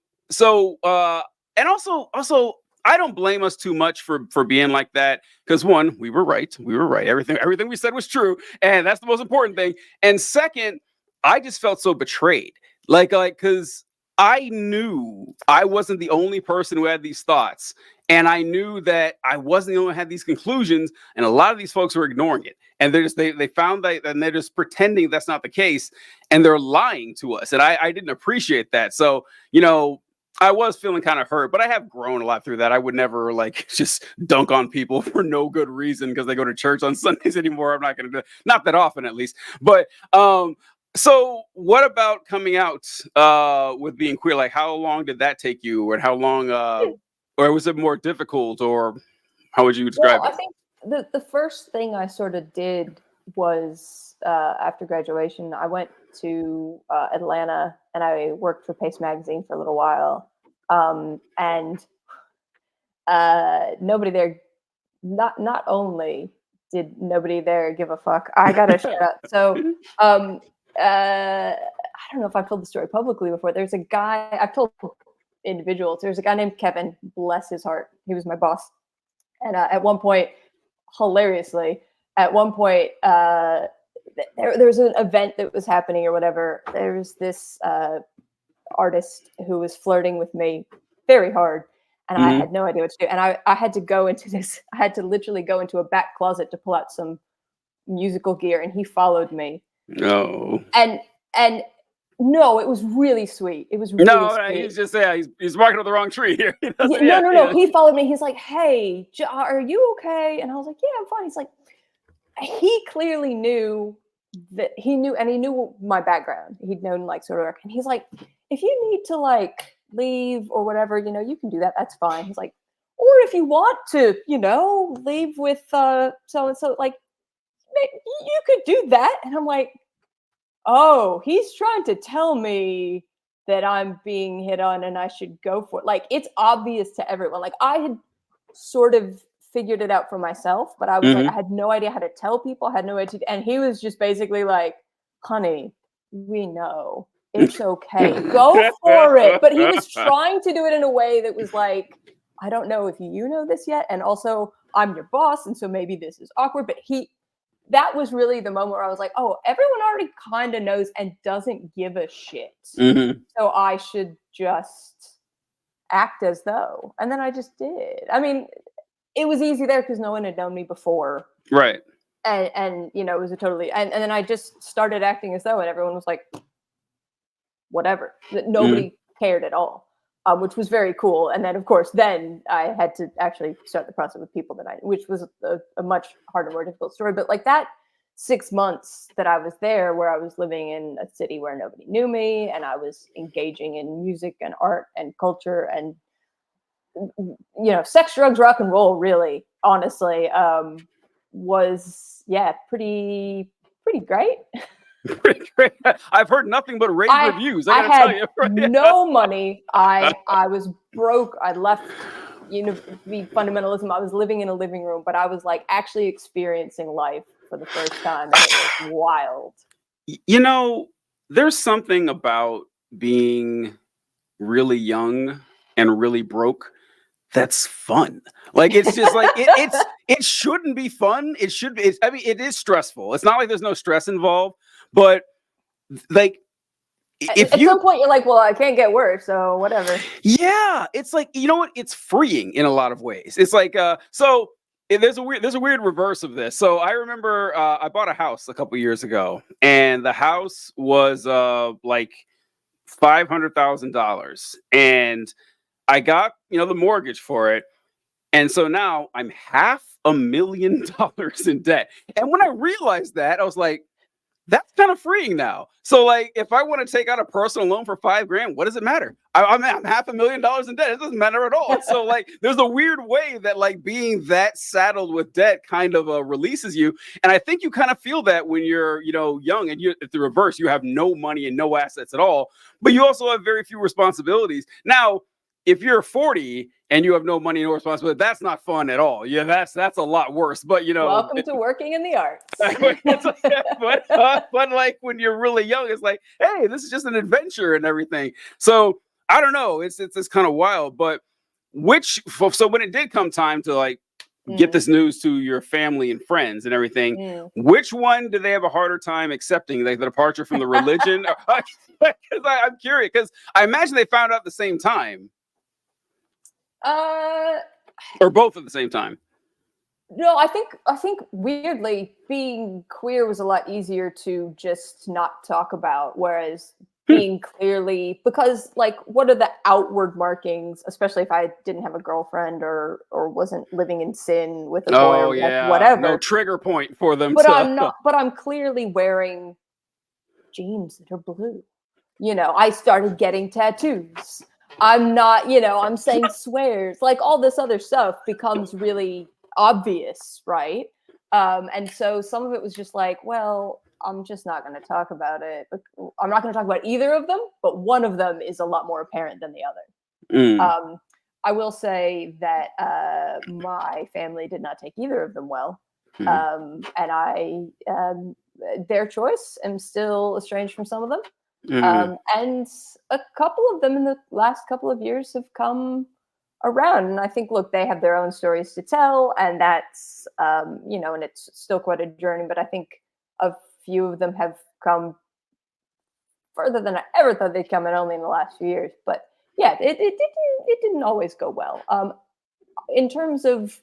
also I don't blame us too much for being like that, because one, we were right. Everything we said was true, and that's the most important thing. And second, I just felt so betrayed. Like because I knew I wasn't the only person who had these thoughts. And I knew that I wasn't the only one who had these conclusions. And a lot of these folks were ignoring it. And they found that, and they're just pretending that's not the case. And they're lying to us. And I didn't appreciate that. So, I was feeling kind of hurt, but I have grown a lot through that. I would never just dunk on people for no good reason because they go to church on Sundays anymore. I'm not going to do, not that often at least. But so what about coming out with being queer? Like, how long did that take you, and how long, or was it more difficult, or how would you describe it? I think the first thing I sort of did was after graduation, I went to Atlanta and I worked for Pace Magazine for a little while. And nobody there, not only did nobody there give a fuck, I gotta shut up. So I don't know if I've told the story publicly before. There's a guy, I've told individuals, there's a guy named Kevin, bless his heart. He was my boss. And at one point, hilariously, there was an event that was happening or whatever. There was this artist who was flirting with me very hard, and I had no idea what to do. And I had to go into this, I had to literally go into a back closet to pull out some musical gear, and he followed me. No. And no, it was really sweet. It was really sweet. He's just he's barking up the wrong tree here. No. He followed me. He's like, "Hey, are you okay?" And I was like, "Yeah, I'm fine." He's like, he clearly knew that he knew my background. He'd known sort of, and he's like, "If you need to leave or whatever, you can do that. That's fine." He's like, "Or if you want to, leave with so and so, you could do that." And I'm like, oh, he's trying to tell me that I'm being hit on and I should go for it. It's obvious to everyone. I had sort of figured it out for myself, but I was I had no idea how to tell people. I had no idea. And he was just basically like, "Honey, we know. It's okay. Go for it." But he was trying to do it in a way that was like, "I don't know if you know this yet. And also, I'm your boss. And so maybe this is awkward." But that was really the moment where I was like, oh, everyone already kind of knows and doesn't give a shit. So I should just act as though. And then I just did. I mean, it was easy there because no one had known me before. Right. And it was a totally, and then I just started acting as though, and everyone was like, whatever. Nobody cared at all, which was very cool. And then, of course, then I had to actually start the process with people which was a much harder, more difficult story. But that 6 months that I was there, where I was living in a city where nobody knew me, and I was engaging in music and art and culture and, sex, drugs, rock and roll, really, honestly, was, pretty great. I've heard nothing but rave reviews. I had no money. I was broke. I left the fundamentalism. I was living in a living room, but I was actually experiencing life for the first time. And it was wild. There's something about being really young and really broke that's fun. It's just it shouldn't be fun. It should be. It is stressful. It's not like there's no stress involved. But if at some point you're like, well, I can't get worse, so whatever. Yeah, it's what? It's freeing in a lot of ways. It's so there's a weird reverse of this. So I remember I bought a house a couple years ago, and the house was $500,000, and I got the mortgage for it, and so now I'm $500,000 in debt. And when I realized that, I was like, that's kind of freeing now. So like, if I want to take out a personal loan for $5,000, what does it matter? I'm $500,000 in debt. It doesn't matter at all. So like, there's a weird way that like being that saddled with debt kind of releases you. And I think you kind of feel that when you're, young, and you, at the reverse, you have no money and no assets at all, but you also have very few responsibilities. Now, if you're 40 and you have no money, no responsibility, that's not fun at all. Yeah, that's a lot worse. But Welcome to working in the arts. but like when you're really young, it's like, hey, this is just an adventure and everything. So I don't know. It's kind of wild. But so when it did come time to like get this news to your family and friends and everything, which one do they have a harder time accepting, like the departure from the religion? Because I'm curious, because I imagine they found out at the same time. Or both at the same time. No, I think weirdly being queer was a lot easier to just not talk about, whereas being clearly, because like, what are the outward markings, especially if I didn't have a girlfriend or wasn't living in sin with a boy or whatever. No trigger point for them. But I'm clearly wearing jeans that are blue. I started getting tattoos. I'm not, I'm saying swears, like all this other stuff becomes really obvious, right? And so some of it was just like, well, I'm just not going to talk about it. I'm not going to talk about either of them, but one of them is a lot more apparent than the other. I will say that my family did not take either of them well. And I, their choice, am still estranged from some of them. And a couple of them in the last couple of years have come around. And I think, look, they have their own stories to tell, and that's, and it's still quite a journey, but I think a few of them have come further than I ever thought they'd come, and only in the last few years. But yeah, it didn't always go well. In terms of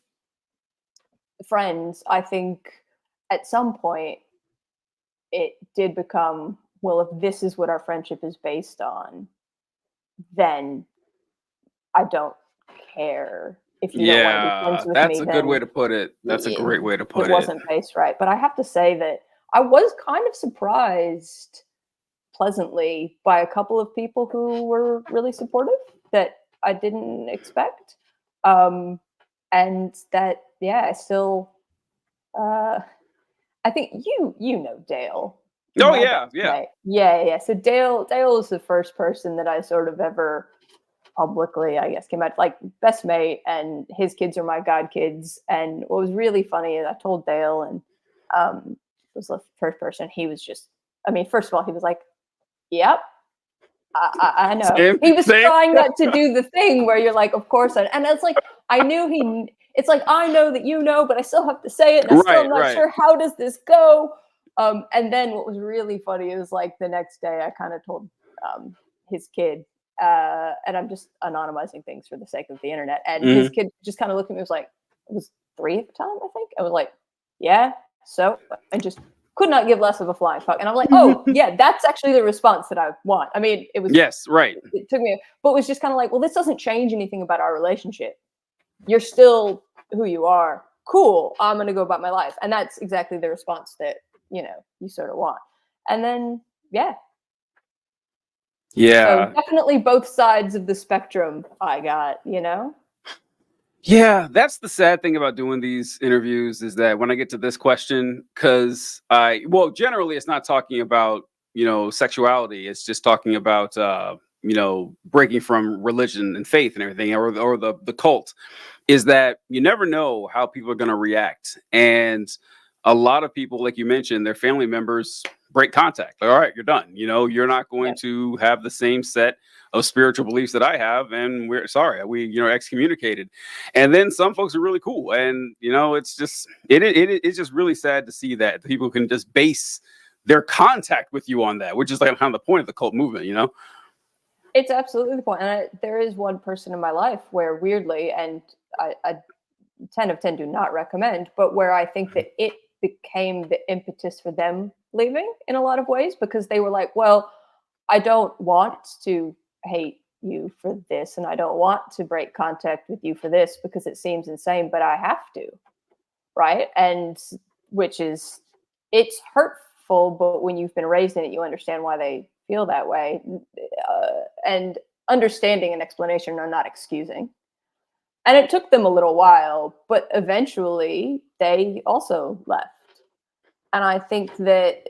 friends, I think at some point it did become, well, if this is what our friendship is based on, then I don't care if you don't want to be friends with me. That's a good way to put it. That's a great way to put it. It wasn't based right. But I have to say that I was kind of surprised pleasantly by a couple of people who were really supportive that I didn't expect. And that, I still, I think you know Dale. Oh yeah. So Dale is the first person that I sort of ever publicly, I guess, came out, like, best mate, and his kids are my god kids. And what was really funny is I told Dale, and it was the first person. He was just, first of all, he was like, "Yep, I know." He was trying not to do the thing where you're like, "Of course," and it's like I knew it's like, I know that you know, but I still have to say it, and I'm not sure how does this go. And then what was really funny is, like, the next day I kind of told his kid, and I'm just anonymizing things for the sake of the internet, and his kid just kind of looked at me, was like, it was 3 at the time, I think. I was like, yeah, so, and just could not give less of a flying fuck. And I'm like, oh yeah, that's actually the response that I want. It was, yes, right. It took me, but it was just kind of like, well, this doesn't change anything about our relationship. You're still who you are. Cool. I'm going to go about my life. And that's exactly the response that, you sort of want. And then, yeah. So definitely both sides of the spectrum I got, Yeah, that's the sad thing about doing these interviews, is that when I get to this question, because generally it's not talking about, sexuality. It's just talking about, breaking from religion and faith and everything, or the cult, is that you never know how people are going to react. And a lot of people, like you mentioned, their family members break contact. Like, all right, you're done. You're not going to have the same set of spiritual beliefs that I have, and we're sorry, we excommunicated. And then some folks are really cool, and it's just it's just really sad to see that people can just base their contact with you on that, which is like kind of the point of the cult movement. It's absolutely the point. And there is one person in my life where, weirdly, and I 10 of 10 do not recommend, but where I think that it became the impetus for them leaving in a lot of ways, because they were like, well, I don't want to hate you for this, and I don't want to break contact with you for this because it seems insane, but I have to, right? And which is, it's but when you've been raised in it, you understand why they feel that way. And understanding and explanation are not excusing. And it took them a little while, but eventually they also left. And I think that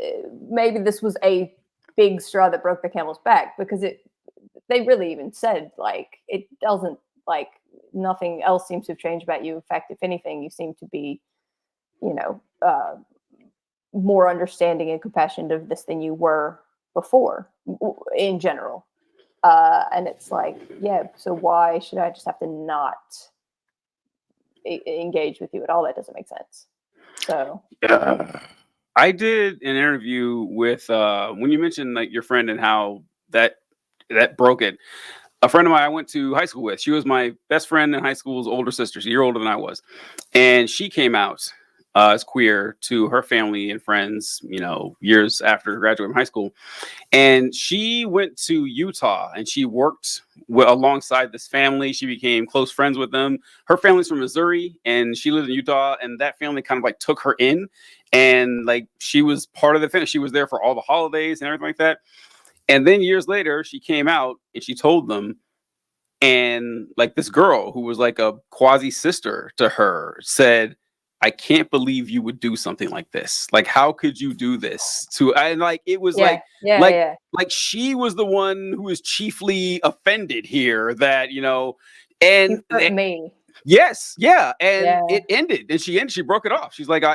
maybe this was a big straw that broke the camel's back, because they really even said, like, it doesn't, like, nothing else seems to have changed about you. In fact, if anything, you seem to be, more understanding and compassionate of this than you were before in general. And it's like, yeah, so why should I just have to not engage with you at all? That doesn't make sense. So I did an interview with when you mentioned like your friend and how that broke it. A friend of mine I went to high school with, she was my best friend in high school's older sister. She's a year older than I was. And she came out as queer to her family and friends, years after graduating from high school. And she went to Utah and she worked alongside this family. She became close friends with them. Her family's from Missouri and she lived in Utah, and that family kind of like took her in, and like she was part of the family. She was there for all the holidays and everything like that. And then years later, she came out and she told them, and like this girl who was like a quasi sister to her said, I can't believe you would do something like this. Like, how could you do this to? And like, it was like she was the one who was chiefly offended here. That and you hurt me. Yes, yeah, and it ended, and she broke it off. She's like,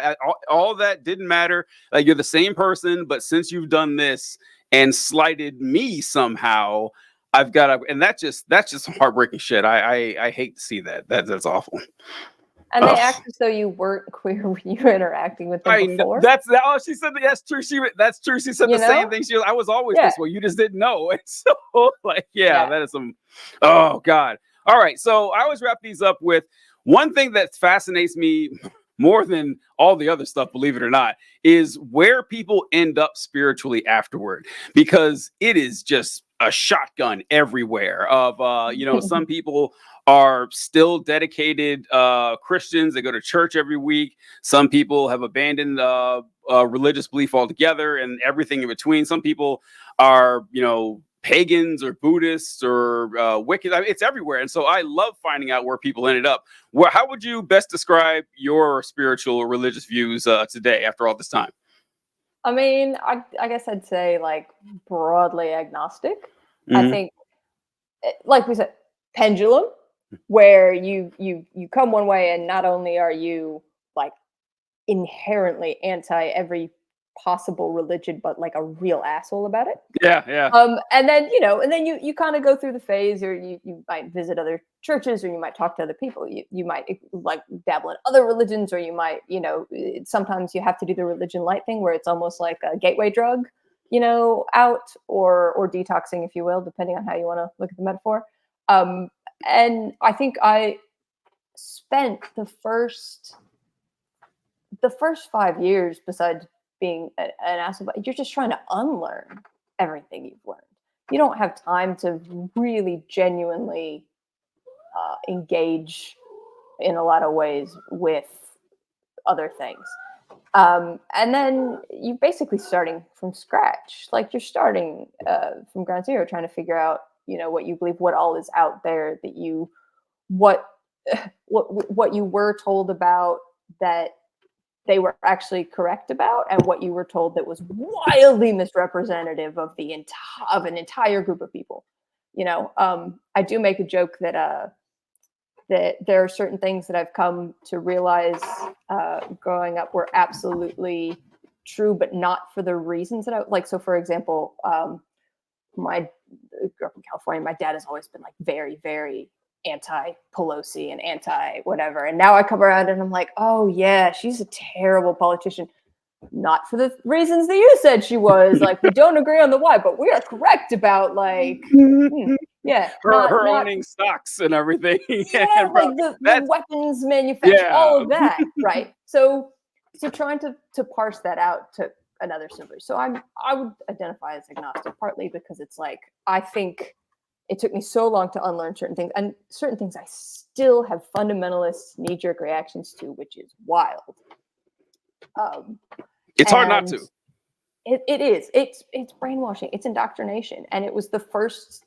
all that didn't matter. Like, you're the same person, but since you've done this and slighted me somehow, I've got to, and that's just heartbreaking shit. I hate to see that. That's awful. And they act as though you weren't queer when you were interacting with them before. Oh, she said that's true. That's true. She said the same thing. I was always this way. You just didn't know. And so, like, that is some. Oh God. All right. So I always wrap these up with one thing that fascinates me more than all the other stuff, believe it or not, is where people end up spiritually afterward, because it is just a shotgun everywhere of, some people are still dedicated Christians. They go to church every week. Some people have abandoned religious belief altogether and everything in between. Some people are, pagans or Buddhists or Wiccan. I mean, it's everywhere. And so I love finding out where people ended up. How would you best describe your spiritual or religious views today after all this time? I mean, I guess I'd say like broadly agnostic. Mm-hmm. I think, like we said, pendulum, where you come one way and not only are you like inherently anti every possible religion, but like a real asshole about it. Yeah. And then you kind of go through the phase, or you might visit other churches, or you might talk to other people. You might like dabble in other religions, or you might sometimes you have to do the religion light thing, where it's almost like a gateway drug, out or detoxing, if you will, depending on how you want to look at the metaphor. And I think I spent the first 5 years, besides being an asshole, you're just trying to unlearn everything you've learned. You don't have time to really genuinely engage in a lot of ways with other things. And then you're basically starting from scratch. Like, you're starting from ground zero, trying to figure out, what you believe, what all is out there that what you were told about that they were actually correct about, and what you were told that was wildly misrepresentative of an entire group of people. I do make a joke that there are certain things that I've come to realize growing up were absolutely true, but not for the reasons that I like. So, for example, I grew up in California. My dad has always been like very, very anti-Pelosi and anti-whatever. And now I come around and I'm like, oh yeah, she's a terrible politician. Not for the reasons that you said she was. Like, we don't agree on the why, but we are correct about like, her owning stocks and everything. Yeah, like the weapons manufacturer, all of that, right? So trying to parse that out took another sliver. So I would identify as agnostic, partly because it's like, I think it took me so long to unlearn certain things, and certain things I still have fundamentalist knee-jerk reactions to, which is wild. It's hard not to. It is. It's brainwashing. It's indoctrination, and it was the first,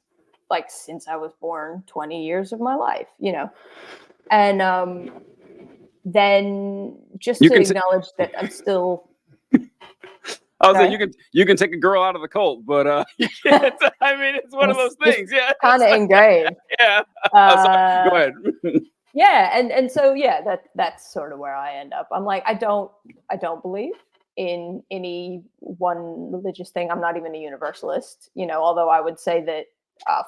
like, since I was born, 20 years of my life, you know. And then just You to can. acknowledge that I'm still. I was saying Sorry? you can take a girl out of the cult, but you can't. I mean, it's one of those things. Yeah. Kind of ingrained. Yeah. I'm sorry. Go Uh, ahead. yeah, and so yeah, that's sort of where I end up. I'm like, I don't believe in any one religious thing. I'm not even a universalist, you know, although I would say that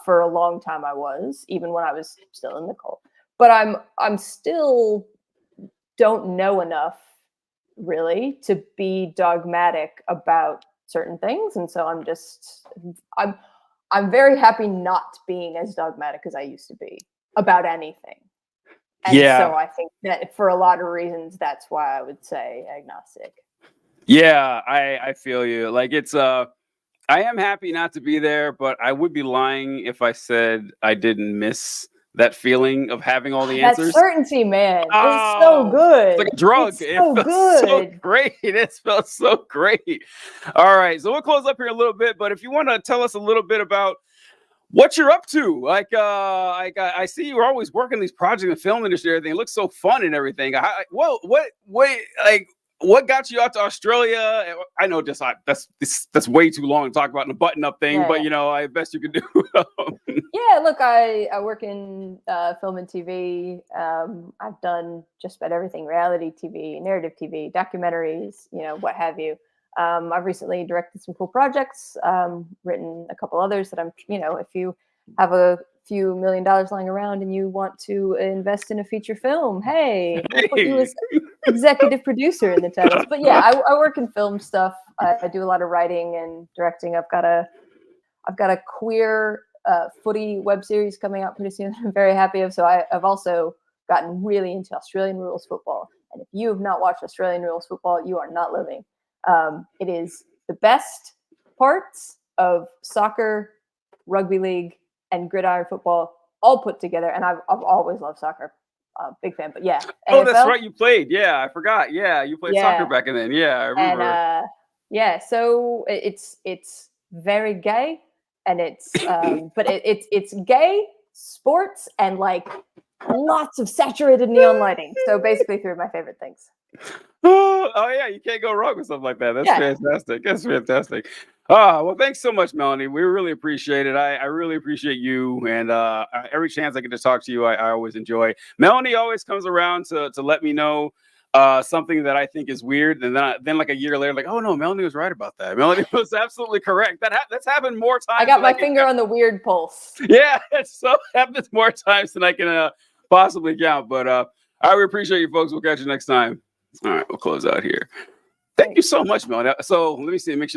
for a long time I was, even when I was still in the cult. But I'm still don't know enough really to be dogmatic about certain things, and so I'm I'm very happy not being as dogmatic as I used to be about anything. And Yeah. so I think that for a lot of reasons, that's why I would say agnostic. Yeah. I feel you. Like it's I am happy not to be there, but I would be lying if I said I didn't miss that feeling of having all the That answers. certainty, man, is so Oh, it's like good. a drug. It's It so feels so good. great. It felt so great. All right, so we'll close up here a little bit, but if you want to tell us a little bit about what you're up to, like I see you're always working these projects in the film industry. Everything it looks so fun and everything. Like what got you out to Australia? I know that's way too long to talk about in a button-up thing, Yeah, but yeah. you know, I best you can do. Yeah, look, I work in film and TV. I've done just about everything: reality TV, narrative TV, documentaries, you know, what have you. I've recently directed some cool projects, written a couple others that I'm, you know, if you have a few $1 million lying around and you want to invest in a feature film, hey, we'll put you Hey. as executive producer in the titles. But yeah, I work in film stuff. I do a lot of writing and directing. I've got a queer footy web series coming out pretty soon that I'm very happy of. So I've also gotten really into Australian rules football. And if you have not watched Australian rules football, you are not living. It is the best parts of soccer, rugby league, and gridiron football all put together. And I've always loved soccer. Big fan. But yeah, Oh, that's AFL. right. You played. Yeah, I forgot. Yeah, you played soccer Yeah. back in then. Yeah, I And remember. yeah, so it's very gay, and it's but it's gay sports and like lots of saturated neon lighting. So basically, three of my favorite things. Oh yeah, you can't go wrong with something like that. That's Yeah, fantastic. That's fantastic. Well, thanks so much, Melanie. We really appreciate it. I really appreciate you, and every chance I get to talk to you, I always enjoy. Melanie always comes around to let me know something that I think is weird, and then like a year later, like, oh no, Melanie was right about that. Melanie was absolutely correct. That's happened more I times got than I my can. finger on the weird pulse. Yeah, it's so happens more times than I can possibly count. But I really appreciate you, folks. We'll catch you next time. All right, we'll close out here. Thank you so much, Melanie. So let me see. Make sure.